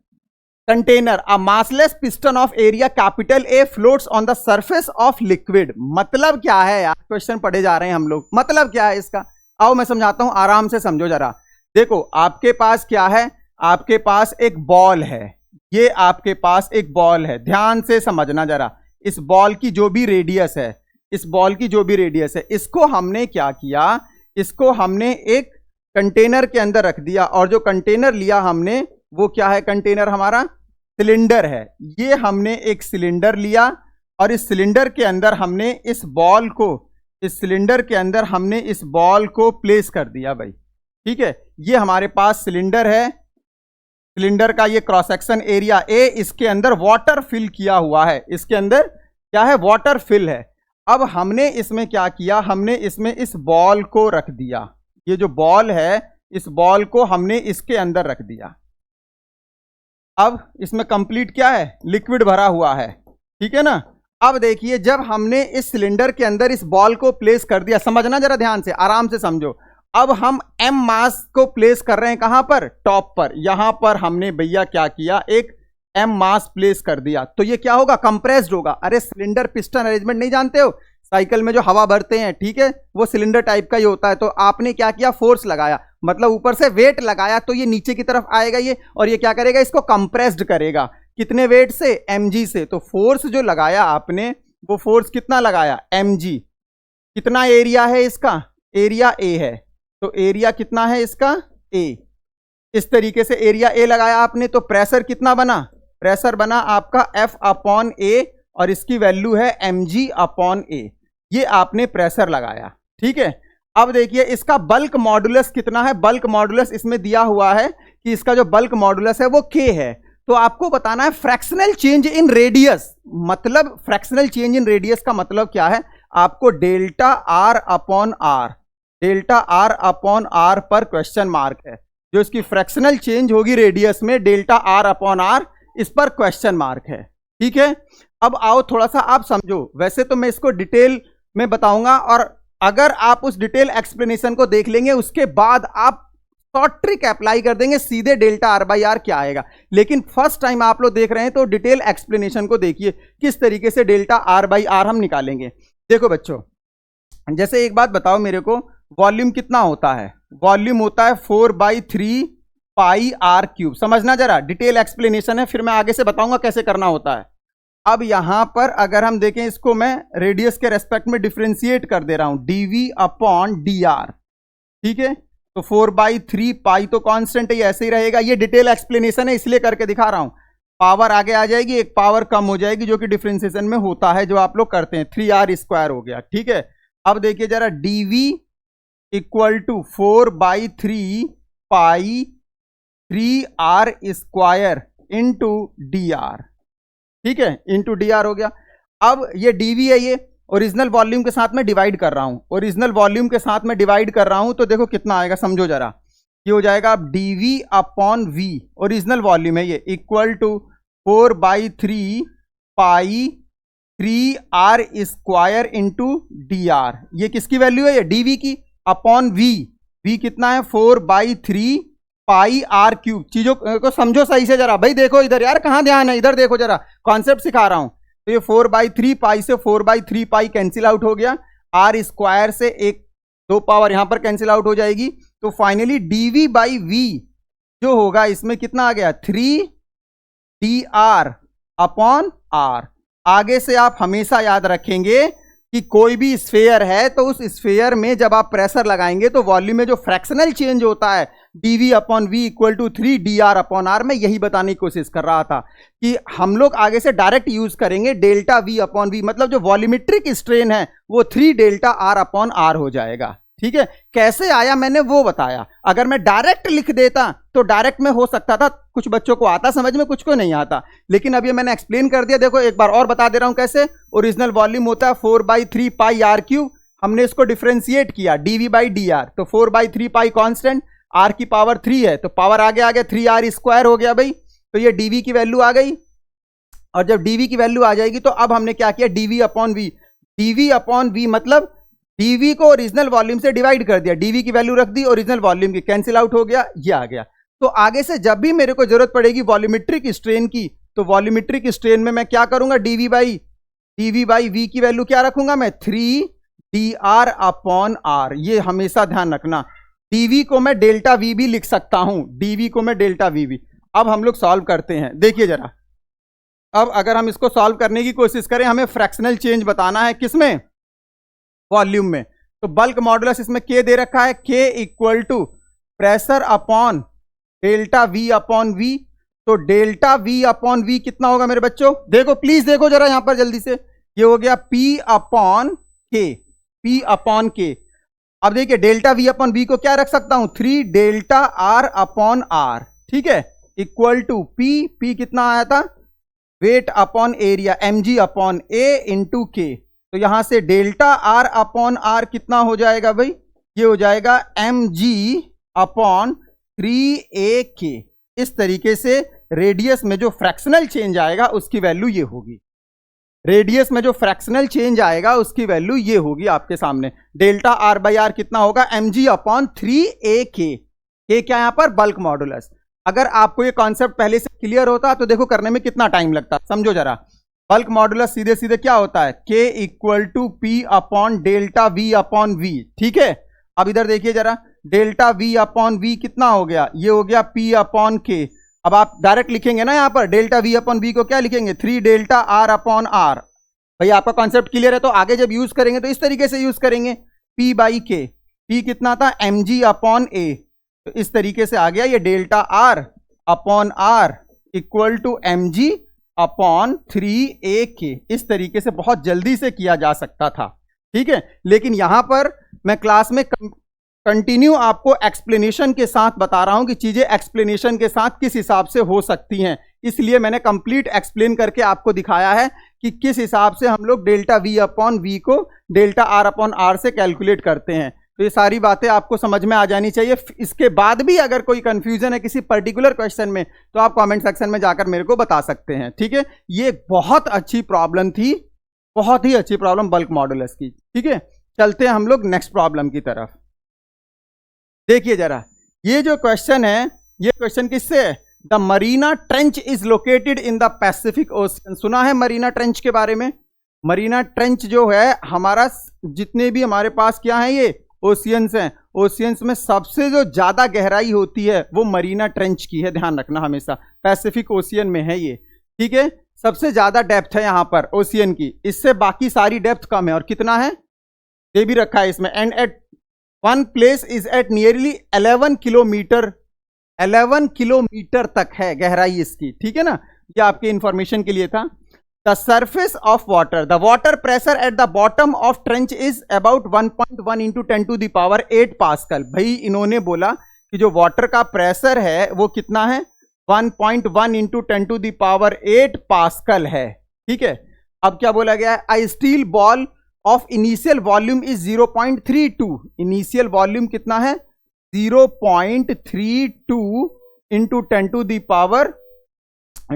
container, a massless piston of area capital A floats on the surface of liquid. मतलब क्या है यार, question पढ़े जा रहे हैं हम लोग, मतलब क्या है इसका, आओ मैं समझाता हूं, आराम से समझो जरा। देखो आपके पास क्या है, आपके पास एक बॉल है, ये आपके पास एक बॉल है, ध्यान से समझना जरा। इस बॉल की जो भी रेडियस है, इस बॉल की जो भी रेडियस है, इसको हमने क्या किया, इसको हमने एक कंटेनर के अंदर रख दिया और जो कंटेनर लिया हमने वो क्या है, कंटेनर हमारा सिलेंडर है। ये हमने एक सिलेंडर लिया और इस सिलेंडर के अंदर हमने इस बॉल को, इस सिलेंडर के अंदर हमने इस बॉल को प्लेस कर दिया भाई। ठीक है, ये हमारे पास सिलेंडर है, सिलेंडर का ये क्रॉस सेक्शन एरिया ए, इसके अंदर वाटर फिल किया हुआ है, इसके अंदर क्या है, वाटर फिल है। अब हमने इसमें क्या किया, हमने इसमें इस बॉल को रख दिया, ये जो बॉल है इस बॉल को हमने इसके अंदर रख दिया। अब इसमें कंप्लीट क्या है, लिक्विड भरा हुआ है। ठीक है ना। अब देखिए जब हमने इस सिलेंडर के अंदर इस बॉल को प्लेस कर दिया, समझना जरा ध्यान से, आराम से समझो। अब हम m मास को प्लेस कर रहे हैं कहां पर, टॉप पर। यहां पर हमने भैया क्या किया, एक m मास प्लेस कर दिया, तो ये क्या होगा, कंप्रेस्ड होगा। अरे सिलेंडर पिस्टन अरेंजमेंट नहीं जानते हो, साइकिल में जो हवा भरते हैं, ठीक है, वो सिलेंडर टाइप का ही होता है। तो आपने क्या किया, फोर्स लगाया, मतलब ऊपर से वेट लगाया, तो ये नीचे की तरफ आएगा ये, और ये क्या करेगा, इसको कंप्रेस्ड करेगा। कितने वेट से, mg से। तो फोर्स जो लगाया आपने, वो फोर्स कितना लगाया, mg। कितना एरिया है इसका, एरिया a है, तो एरिया कितना है इसका, a। इस तरीके से एरिया a लगाया आपने, तो प्रेशर कितना बना, प्रेशर बना आपका F/A और इसकी वैल्यू है mg/A। ये आपने प्रेशर लगाया। ठीक है, अब देखिए इसका बल्क मॉडुलस कितना है, बल्क मॉडुलस इसमें दिया हुआ है कि इसका जो बल्क मॉडुलस है वो k है। तो आपको बताना है फ्रैक्शनल चेंज इन रेडियस, मतलब फ्रैक्शनल चेंज इन रेडियस का मतलब क्या है, आपको डेल्टा R/R पर क्वेश्चन मार्क है। जो इसकी फ्रैक्शनल चेंज होगी रेडियस में, डेल्टा R/R, इस पर क्वेश्चन मार्क है। ठीक है, अब आओ थोड़ा सा आप समझो। वैसे तो मैं इसको डिटेल में बताऊंगा और अगर आप उस डिटेल एक्सप्लेनेशन को देख लेंगे उसके बाद आप शॉर्ट ट्रिक अप्लाई कर देंगे, सीधे डेल्टा R/R क्या आएगा। लेकिन फर्स्ट टाइम आप लोग देख रहे हैं तो डिटेल एक्सप्लेनेशन को देखिए किस तरीके से डेल्टा R/R हम निकालेंगे। देखो बच्चों, जैसे एक बात बताओ मेरे को, वॉल्यूम कितना होता है, वॉल्यूम होता है 4/3 पाई r³। समझना जरा, डिटेल एक्सप्लेनेशन है, फिर मैं आगे से बताऊंगा कैसे करना होता है। अब यहां पर अगर हम देखें, इसको मैं रेडियस के रेस्पेक्ट में डिफरेंशिएट कर दे रहा हूं, dv/dr। ठीक है, तो 4/3 पाई तो कांस्टेंट ही ऐसे ही रहेगा। ये डिटेल एक्सप्लेनेशन है इसलिए करके दिखा रहा हूं। पावर आगे आ जाएगी, एक पावर कम हो जाएगी, जो कि डिफरेंशिएशन में होता है, जो आप लोग करते हैं, 3r² हो गया। ठीक है, अब देखिए जरा, dv = 4/3 पाई 3r² इंटू dr। ठीक है, इंटू dr हो गया। अब ये dv है, ये ओरिजिनल वॉल्यूम के साथ में डिवाइड कर रहा हूं, ओरिजिनल वॉल्यूम के साथ में डिवाइड कर रहा हूं, तो देखो कितना आएगा, समझो जरा। ये हो जाएगा अब dv/v, ओरिजिनल वॉल्यूम है ये, = 4/3 पाई 3r² इंटू dr। ये किसकी वैल्यू है, ये dv की अपॉन v। v कितना है, 4/3 पाई r³। चीजों को समझो सही से जरा भाई, देखो इधर यार, कहां ध्यान है, इधर देखो जरा, कॉन्सेप्ट सिखा रहा हूं। तो ये 4/3 पाई से 4/3 पाई कैंसिल आउट हो गया, r² से एक 2 पावर यहां पर कैंसिल आउट हो जाएगी। तो फाइनली dv/v जो होगा इसमें कितना आ गया, 3dr/r। आगे से आप हमेशा याद रखेंगे कि कोई भी स्फेयर है तो उस स्फेयर में जब आप प्रेशर लगाएंगे तो वॉल्यूम में जो फ्रैक्शनल चेंज होता है dv upon v equal to 3 dr upon r, मैं यही बताने की कोशिश कर रहा था कि हम लोग आगे से डायरेक्ट यूज करेंगे डेल्टा v अपॉन v, मतलब जो वॉल्यूमेट्रिक स्ट्रेन है वो 3 डेल्टा r अपॉन r हो जाएगा। ठीक है, कैसे आया मैंने वो बताया। अगर मैं डायरेक्ट लिख देता तो डायरेक्ट में हो सकता था, कुछ बच्चों को आता समझ में, कुछ को नहीं आता, लेकिन अब ये मैंने एक्सप्लेन कर दिया। देखो एक बार और बता दे रहा हूं कैसे। ओरिजिनल वॉल्यूम होता है 4/3 पाई आर क्यूब, हमने इसको डिफरेंशिएट किया dv/dr, तो 4/3 पाई कांस्टेंट, r की पावर 3 है तो पावर आगे आ गया 3r स्क्वायर हो गया भाई, तो ये dv की वैल्यू आ गई। और जब dv की वैल्यू आ जाएगी तो अब हमने क्या किया, dv upon v, dv upon v मतलब dv को ओरिजिनल वॉल्यूम से डिवाइड कर दिया, dv की वैल्यू रख दी, ओरिजिनल वॉल्यूम की कैंसिल आउट हो गया, ये आ गया। तो आगे से जब भी मेरे को जरूरत पड़ेगी वॉल्यूमेट्रिक स्ट्रेन की, तो वॉल्यूमेट्रिक स्ट्रेन में मैं क्या करूंगा, dv/v की वैल्यू क्या रखूंगा मैं, 3 dr अपॉन r। ये हमेशा ध्यान रखना, dv को मैं डेल्टा v भी लिख सकता हूं, dv को मैं डेल्टा v भी। अब हम लोग सॉल्व करते हैं, देखिए जरा। अब अगर हम इसको सॉल्व करने की कोशिश करें, हमें फ्रैक्शनल चेंज बताना है किसमें, वॉल्यूम में। तो बल्क मॉडुलस इसमें k दे रखा है, k equal to pressure upon delta v upon v। तो डेल्टा v अपॉन v कितना होगा मेरे बच्चों, देखो प्लीज देखो जरा यहां पर जल्दी से, ये हो गया p अपॉन k। अब देखिए डेल्टा v अपॉन v को क्या रख सकता हूं, 3 डेल्टा r अपॉन r, ठीक है, इक्वल टू p कितना आया था, weight upon area mg upon a into k। तो यहां से डेल्टा r अपॉन r कितना हो जाएगा भाई, ये हो जाएगा mg अपॉन 3ak। इस तरीके से रेडियस में जो फ्रैक्शनल चेंज आएगा उसकी वैल्यू ये होगी, रेडियस में जो फ्रैक्शनल चेंज आएगा उसकी वैल्यू ये होगी आपके सामने। डेल्टा r/r कितना होगा, mg अपॉन 3ak। के क्या यहां पर, बल्क मॉडुलस। अगर आपको ये कॉन्सेप्ट पहले से क्लियर होता तो देखो करने में कितना टाइम लगता, समझो जरा। बल्क मॉडुलस सीधे सीधे क्या होता है, k equal to p upon delta v upon v, ठीक है। अब इधर देखिए जरा, डेल्टा v अपॉन v कितना हो गया, ये हो गया p अपॉन k। अब आप डायरेक्ट लिखेंगे ना यहाँ पर, डेल्टा v अपॉन v को क्या लिखेंगे, 3 डेल्टा r अपॉन r। भाई आपका कॉन्सेप्ट क्लियर है, तो आगे जब यूज करेंगे तो इस तरीके से यूज करेंगे, p बाई k। p कितना था, mg अपॉन a, तो इस तरीके से आ गया ये delta r upon r equal to mg upon 3ak। इस तरीके से बहुत जल्दी से किया जा सकता था, ठीक है। लेकिन यहां पर मैं क्लास में कंटिन्यू आपको एक्सप्लेनेशन के साथ बता रहा हूं कि चीजें एक्सप्लेनेशन के साथ किस हिसाब से हो सकती हैं, इसलिए मैंने कंप्लीट एक्सप्लेन करके आपको दिखाया है कि किस हिसाब से हम लोग डेल्टा v अपॉन v को डेल्टा r अपॉन r से कैलकुलेट करते हैं। तो ये सारी बातें आपको समझ में आ जानी चाहिए। इसके बाद भी अगर कोई कंफ्यूजन है किसी पर्टिकुलर क्वेश्चन में तो आप कमेंट सेक्शन में जाकर मेरे को बता सकते हैं, ठीक है। ये बहुत अच्छी प्रॉब्लम थी, बहुत ही अच्छी प्रॉब्लम बल्क मॉडुलस की, ठीक है। चलते हैं हम लोग नेक्स्ट प्रॉब्लम की तरफ। देखिए जरा, ये जो क्वेश्चन है, ये क्वेश्चन किससे है, the Marina trench is located in the Pacific ocean. सुना है मरीना ट्रेंच के बारे में। मरीना ट्रेंच जो है हमारा, जितने भी हमारे पास क्या है ये ओशियंस हैं, ओशियंस में सबसे जो ज्यादा गहराई होती है वो मरीना ट्रेंच की है, ध्यान रखना हमेशा। पैसिफिक ओशियन में है ये, ठीक है। सबसे ज्यादा डेप्थ है यहां पर ओशियन की, इससे बाकी सारी डेप्थ कम है। और कितना है ये भी रखा है इसमें, and at one place is at nearly 11 kilometre, 11 kilometre तक है गहराई इसकी, ठीक है ना। ये आपके इंफॉर्मेशन के लिए था। The surface of water, the water pressure at the bottom of trench is about 1.1 into 10 to the power 8 pascal. भाई इन्होंने बोला कि जो वाटर का प्रेशर है वो कितना है, 1.1 into 10 to the power 8 pascal है, ठीक है। अब क्या बोला गया है, a steel ball of initial volume is 0.32। Initial volume कितना है, 0.32 into 10 to the power,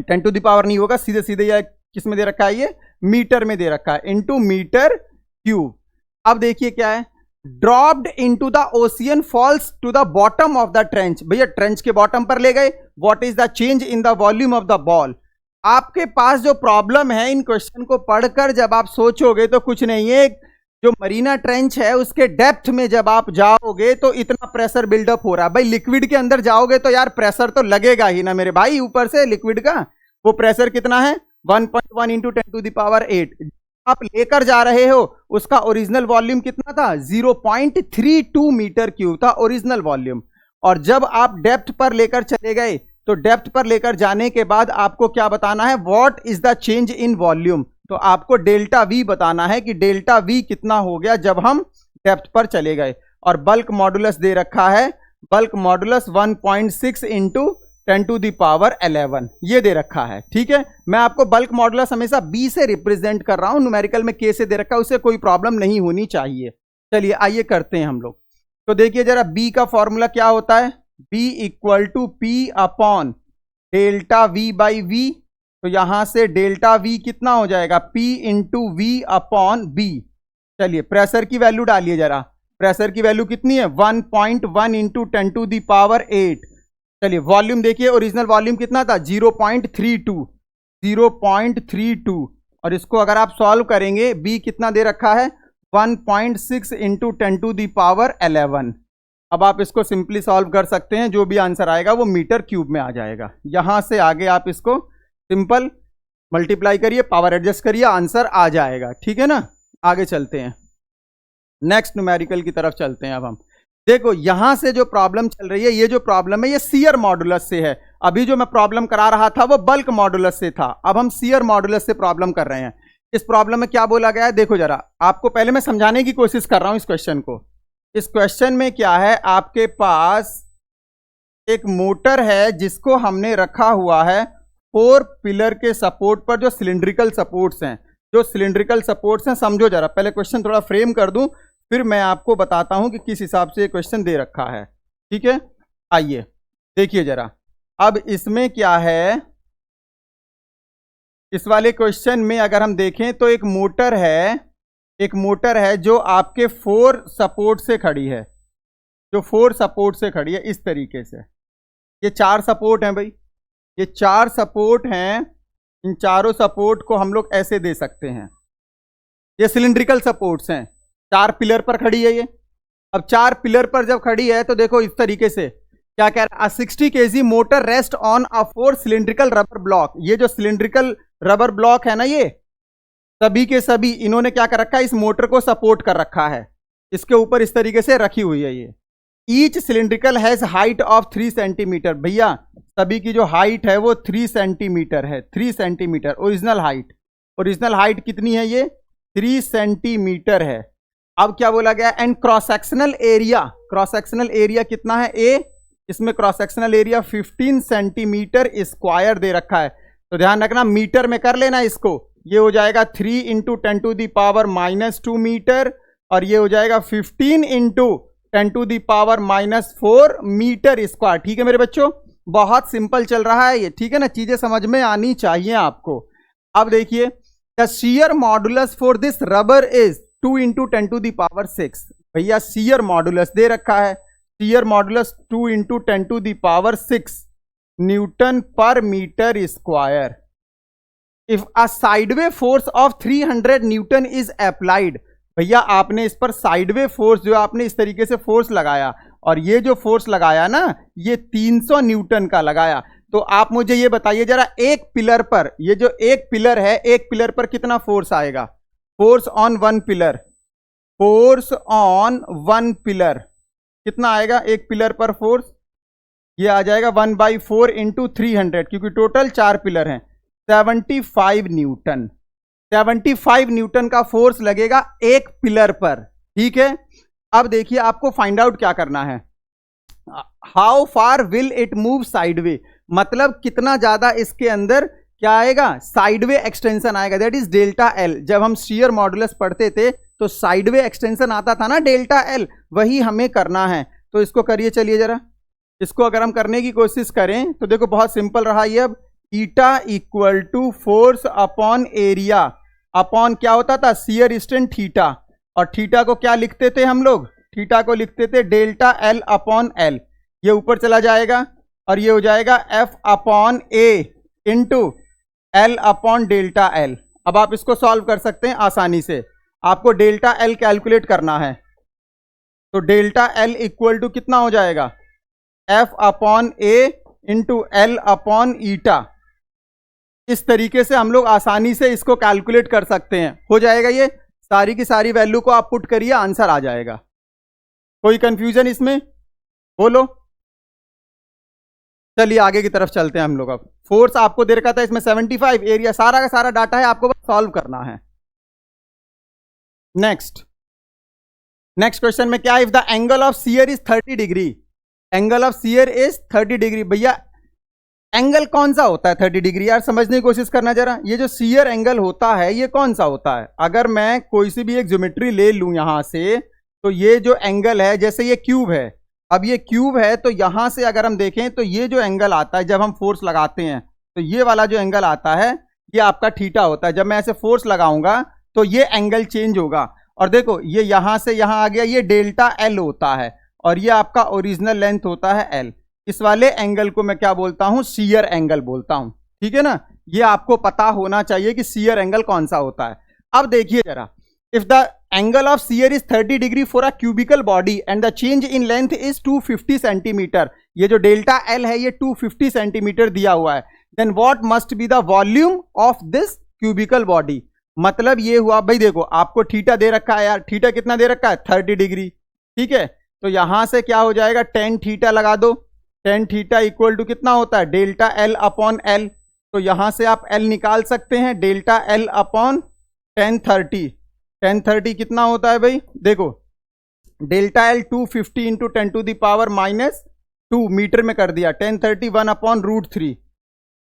10 to the power नहीं होगा, सीधे सीधे यह किस में दे रखा है, ये मीटर में दे रखा है, इनटू मीटर क्यूब। अब देखिए क्या है, dropped into the ocean falls to the bottom of the trench. भैया ट्रेंच के बॉटम पर ले गए, what is the change in the volume of the ball. आपके पास जो प्रॉब्लम है, इन क्वेश्चन को पढ़कर जब आप सोचोगे तो कुछ नहीं है, जो मरीना ट्रेंच है उसके डेप्थ में जब आप जाओगे तो इतना प्रेशर बिल्डअप हो रहा है। भाई लिक्विड के अंदर जाओगे तो यार प्रेशर तो लगेगा ही ना मेरे भाई, ऊपर से लिक्विड का वो प्रेशर कितना है, 1.1 into 10 to the power 8। आप लेकर जा रहे हो उसका ओरिजिनल वॉल्यूम कितना था, 0.32 मीटर क्यूब था ओरिजिनल वॉल्यूम। और जब आप डेप्थ पर लेकर चले गए तो डेप्थ पर लेकर जाने के बाद आपको क्या बताना है, what is the change in volume. तो आपको डेल्टा वी बताना है कि डेल्टा वी कितना हो गया जब हम डेप्थ पर चले गए। और बल्क मॉडुलस दे रखा है, बल्क मॉडुलस 1.6 इंटू 10⁻11 ये दे रखा है। ठीक है, मैं आपको बल्क मॉडुलस हमेशा बी से रिप्रेजेंट कर रहा हूं, न्यूमेरिकल में के से दे रखा है, उससे कोई प्रॉब्लम नहीं होनी चाहिए। चलिए आइए करते हैं हम लोग। तो देखिए जरा बी का फॉर्मूला क्या होता है, B equal to P upon delta V by V. तो यहां से डेल्टा वी कितना हो जाएगा, P into V upon B. चलिए प्रेशर की वैल्यू डालिए जरा, प्रेशर की वैल्यू कितनी है, 1.1 इंटू 10⁻8। चलिए वॉल्यूम देखिए, ओरिजिनल वॉल्यूम कितना था, 0.32। और इसको अगर आप सॉल्व करेंगे, बी कितना दे रखा है, 1.6 इंटू 10⁻11। अब आप इसको सिंपली सॉल्व कर सकते हैं, जो भी आंसर आएगा वो मीटर क्यूब में आ जाएगा। यहां से आगे आप इसको सिंपल मल्टीप्लाई करिए, पावर एडजस्ट करिए, आंसर आ जाएगा। ठीक है ना, आगे चलते हैं, नेक्स्ट न्यूमेरिकल की तरफ चलते हैं। अब हम देखो यहां से जो प्रॉब्लम चल रही है, ये जो प्रॉब्लम है ये शियर मॉडुलस से है। अभी जो मैं प्रॉब्लम करा रहा था वो बल्क मॉडुलस से था, अब हम शियर मॉडुलस से प्रॉब्लम कर रहे हैं। इस प्रॉब्लम में क्या बोला गया है, देखो जरा, आपको पहले मैं समझाने की कोशिश कर रहा हूं इस क्वेश्चन को। इस क्वेश्चन में क्या है, आपके पास एक मोटर है जिसको हमने रखा हुआ है 4 पिलर के सपोर्ट पर, जो सिलिंड्रिकल सपोर्ट्स हैं। जो सिलिंड्रिकल सपोर्ट्स हैं, समझो जरा, पहले क्वेश्चन थोड़ा फ्रेम कर दूं, फिर मैं आपको बताता हूं कि किस हिसाब से क्वेश्चन दे रखा है। ठीक है, आइए देखिए जरा। अब इसमें क्या है, इस वाले क्वेश्चन में अगर हम देखें तो एक मोटर है जो आपके 4 सपोर्ट से खड़ी है, जो 4 सपोर्ट से खड़ी है इस तरीके से। ये 4 सपोर्ट हैं भाई, ये 4 सपोर्ट हैं। इन चारों सपोर्ट को हम लोग ऐसे दे सकते हैं, ये सिलिंड्रिकल सपोर्ट्स हैं, 4 पिलर पर खड़ी है ये। अब 4 पिलर पर जब खड़ी है तो देखो इस तरीके से क्या कह रहा है, 60 kg motor rest on a 4 cylindrical rubber block. ये जो सिलिंड्रिकल रबर ब्लॉक है ना, ये सभी के सभी इन्होंने क्या कर रखा है, इस मोटर को सपोर्ट कर रखा है, इसके ऊपर इस तरीके से रखी हुई है ये। Each cylindrical has height of 3 centimetre. भैया सभी की जो हाइट है वो 3 सेंटीमीटर है, 3 सेंटीमीटर ओरिजिनल हाइट कितनी है, ये 3 सेंटीमीटर है। अब क्या बोला गया, एंड क्रॉस सेक्शनल एरिया कितना है, ए, इसमें cross sectional area 15 centimetre square दे रखा है। तो ध्यान रखना, मीटर में कर लेना इसको, ये हो जाएगा 3 इंटू 10⁻⁻2 मीटर, और ये हो जाएगा 15 इंटू 10⁻⁻4 मीटर स्क्वायर। ठीक है मेरे बच्चों, बहुत सिंपल चल रहा है ये। ठीक है ना, चीजें समझ में आनी चाहिए आपको। अब देखिए, the shear modulus for this rubber is 2 into 10⁻6। भैया शियर मॉडुलस दे रखा है, shear modulus 2 into 10⁻6 newton per metre square. If a sideways force of 300 newton is applied. भैया आपने इस पर साइडवे फोर्स, जो आपने इस तरीके से फोर्स लगाया, और ये जो फोर्स लगाया ना, ये 300 न्यूटन का लगाया। तो आप मुझे ये बताइए जरा, एक पिलर पर, ये जो एक पिलर है, एक पिलर पर कितना फोर्स आएगा, फोर्स ऑन वन पिलर, कितना आएगा एक पिलर पर फोर्स, ये आ जाएगा 1/4 इंटू 300, क्योंकि टोटल 4 पिलर हैं, 75 न्यूटन। 75 न्यूटन का फोर्स लगेगा एक पिलर पर। ठीक है, अब देखिए आपको फाइंड आउट क्या करना है, how far will it move sideway, मतलब कितना ज्यादा इसके अंदर क्या आएगा, साइडवे एक्सटेंशन आएगा, दैट इज डेल्टा एल। जब हम शियर मॉडुलस पढ़ते थे तो साइडवे एक्सटेंशन आता था ना, डेल्टा एल, वही हमें करना है। तो इसको करिए, चलिए जरा, इसको अगर हम करने की कोशिश करें तो देखो बहुत सिंपल रहा ये। अब eta equal to force upon area, upon क्या होता था, शियर स्ट्रेंथ थीटा, और थीटा को क्या लिखते थे हम लोग, थीटा को लिखते थे डेल्टा एल अपॉन एल। ये ऊपर चला जाएगा और ये हो जाएगा F upon A into L upon delta L. अब आप इसको सॉल्व कर सकते हैं आसानी से, आपको डेल्टा एल कैलकुलेट करना है। तो डेल्टा एल इक्वल टू कितना हो जाएगा, F upon A into L upon ईटा। इस तरीके से हम लोग आसानी से इसको कैलकुलेट कर सकते हैं। हो जाएगा, ये सारी की सारी वैल्यू को आप पुट करिए, आंसर आ जाएगा। कोई कंफ्यूजन इसमें? बोलो। चलिए आगे की तरफ चलते हैं हम लोग। अब फोर्स आपको दे रखा था इसमें 75, एरिया सारा का सारा डाटा है, आपको बस सॉल्व करना है। नेक्स्ट क्वेश्चन में क्या है? If the angle of shear is 30 degree, angle of shear is 30 degree. भैया एंगल कौन सा होता है 30 डिग्री? यार समझने की कोशिश करना जरा। ये जो शियर एंगल होता है ये कौन सा होता है? अगर मैं कोई सी भी एक ज्योमेट्री ले लूं यहां से, तो ये जो एंगल है, जैसे ये क्यूब है, अब ये क्यूब है, तो यहां से अगर हम देखें तो ये जो एंगल आता है जब हम फोर्स लगाते हैं, तो ये वाला जो एंगल आता है ये आपका थीटा होता है। जब मैं ऐसे फोर्स लगाऊंगा तो ये एंगल चेंज होगा। और देखो ये यहां से यहां आ गया, ये डेल्टा एल होता है, और ये आपका ओरिजिनल लेंथ होता है एल। इस वाले एंगल को मैं क्या बोलता हूं? शियर एंगल बोलता हूं। ठीक है ना? ये आपको पता होना चाहिए कि शियर एंगल कौन सा होता है। अब देखिए जरा, if the angle of shear is 30 degree for a cubical body and the change in length is 250 centimetre, ये जो डेल्टा एल है ये 250 सेंटीमीटर दिया हुआ है, then what must be the volume of this cubical body. मतलब ये हुआ भाई, देखो आपको थीटा दे रखा है यार, थीटा कितना दे रखा है? 30 डिग्री। ठीक है, तो यहां से क्या हो जाएगा? tan थीटा लगा दो। tan थीटा इक्वल टू कितना होता है? Delta L upon L. तो यहां से आप एल निकाल सकते हैं, delta L upon tan 30। tan 30 कितना होता है भाई? देखो delta L 250 into 10 to the power -2 metre में कर दिया। tan 30 1/√3।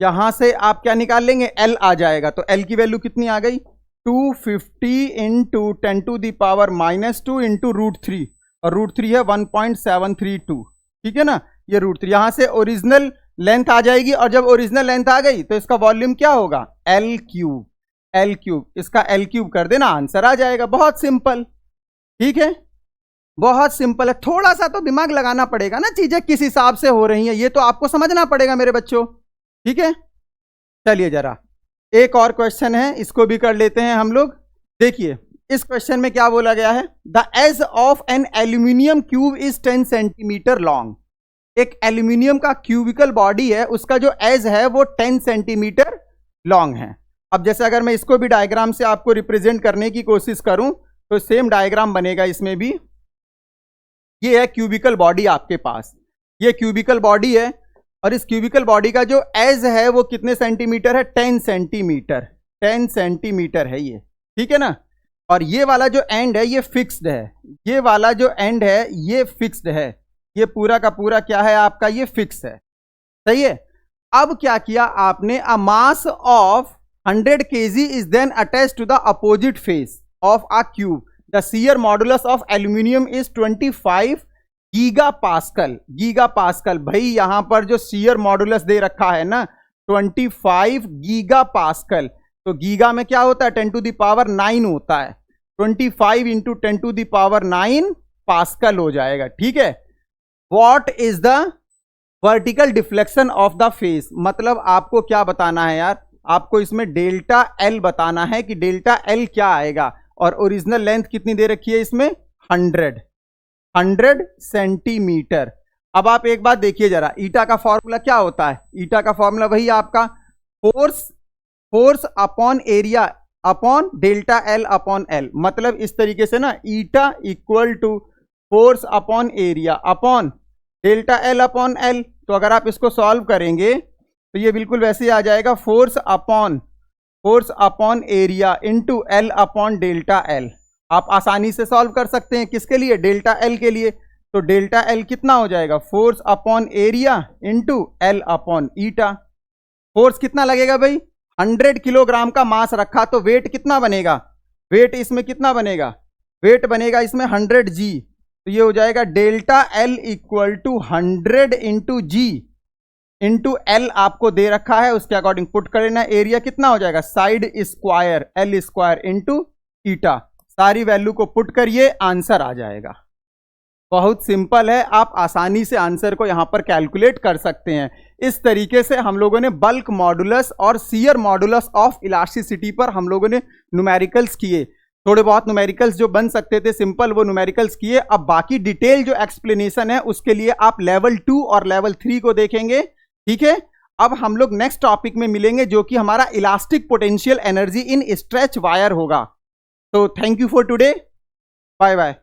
यहां से आप क्या निकाल लेंगे? एल आ जाएगा। तो एल की वैल्यू कितनी आ गई? 250 into 10 to the power -2 into √3, और √3 है 1.732। ठीक है ना? ये √3, यहां से ओरिजिनल लेंथ आ जाएगी, और जब ओरिजिनल लेंथ आ गई तो इसका वॉल्यूम क्या होगा? L cube. एल क्यूब, इसका एल क्यूब कर देना, आंसर आ जाएगा। बहुत सिंपल। ठीक है, बहुत सिंपल है। थोड़ा सा तो दिमाग लगाना पड़ेगा ना, चीजें किस हिसाब से हो रही हैं ये तो आपको समझना पड़ेगा मेरे बच्चों। ठीक है, चलिए जरा एक और क्वेश्चन है, इसको भी कर लेते हैं हम लोग। देखिए इस क्वेश्चन में क्या बोला गया है? The edge of an aluminium cube is 10 centimetre long. एक एल्यूमिनियम का क्यूबिकल बॉडी है, उसका जो एज है वो 10 सेंटीमीटर लॉन्ग है। अब जैसे अगर मैं इसको भी डायग्राम से आपको रिप्रेजेंट करने की कोशिश करूं तो सेम डायग्राम बनेगा इसमें भी। ये है क्यूबिकल बॉडी आपके पास, ये क्यूबिकल बॉडी है, और इस क्यूबिकल बॉडी का जो एज है वो कितने सेंटीमीटर है? 10 सेंटीमीटर। 10 सेंटीमीटर है ये। ठीक है ना? और ये वाला जो एंड है ये फिक्स्ड है, ये वाला जो एंड है ये फिक्स्ड है, ये पूरा का पूरा क्या है आपका? ये फिक्स है। सही है। अब क्या किया आपने? अ mass of 100 kg is then attached to the opposite face of a cube. The shear modulus of aluminium is 25 gigapascal. Gigapascal, भाई यहां पर जो shear modulus दे रखा है ना 25 gigapascal, तो गीगा में क्या होता है? 10 to the power 9 होता है। 25 into 10 to the power 9 pascal हो जाएगा। ठीक है। What is the vertical deflection of the face? मतलब आपको क्या बताना है यार? आपको इसमें डेल्टा एल बताना है कि डेल्टा एल क्या आएगा, और ओरिजिनल लेंथ कितनी दे रखी है इसमें? 100 सेंटीमीटर। अब आप एक बात देखिए जरा, ईटा का फॉर्मूला क्या होता है? ईटा का फॉर्मूला वही आपका force upon area upon delta L upon L. मतलब इस तरीके से ना, eta equal to force upon area upon delta L upon L. तो अगर आप इसको सॉल्व करेंगे तो ये बिल्कुल वैसे ही आ जाएगा, force upon area into L upon delta L. आप आसानी से सॉल्व कर सकते हैं, किसके लिए? डेल्टा एल के लिए। तो डेल्टा एल कितना हो जाएगा? Force upon area into L upon eta. Force कितना लगेगा भाई? 100 किलोग्राम का मास रखा, तो वेट कितना बनेगा? वेट इसमें कितना बनेगा? वेट बनेगा इसमें 100 जी। तो ये हो जाएगा delta L equal to 100 into g into L आपको दे रखा है, उसके अकॉर्डिंग पुट कर लेना। एरिया कितना हो जाएगा? Side square L square into eta. सारी वैल्यू को पुट करिए, आंसर आ जाएगा। बहुत सिंपल है, आप आसानी से आंसर को यहां पर कैलकुलेट कर सकते हैं। इस तरीके से हम लोगों ने बल्क मॉडुलस और शियर मॉडुलस ऑफ इलास्टिसिटी पर हम लोगों ने न्यूमेरिकल्स किए। थोड़े बहुत न्यूमेरिकल्स जो बन सकते थे सिंपल, वो न्यूमेरिकल्स किए। अब बाकी डिटेल जो एक्सप्लेनेशन है उसके लिए आप लेवल 2 और लेवल 3 को देखेंगे। ठीक है, अब हम लोग नेक्स्ट टॉपिक में मिलेंगे जो कि हमारा elastic potential energy in stretch wire होगा। तो thank you for today, bye bye.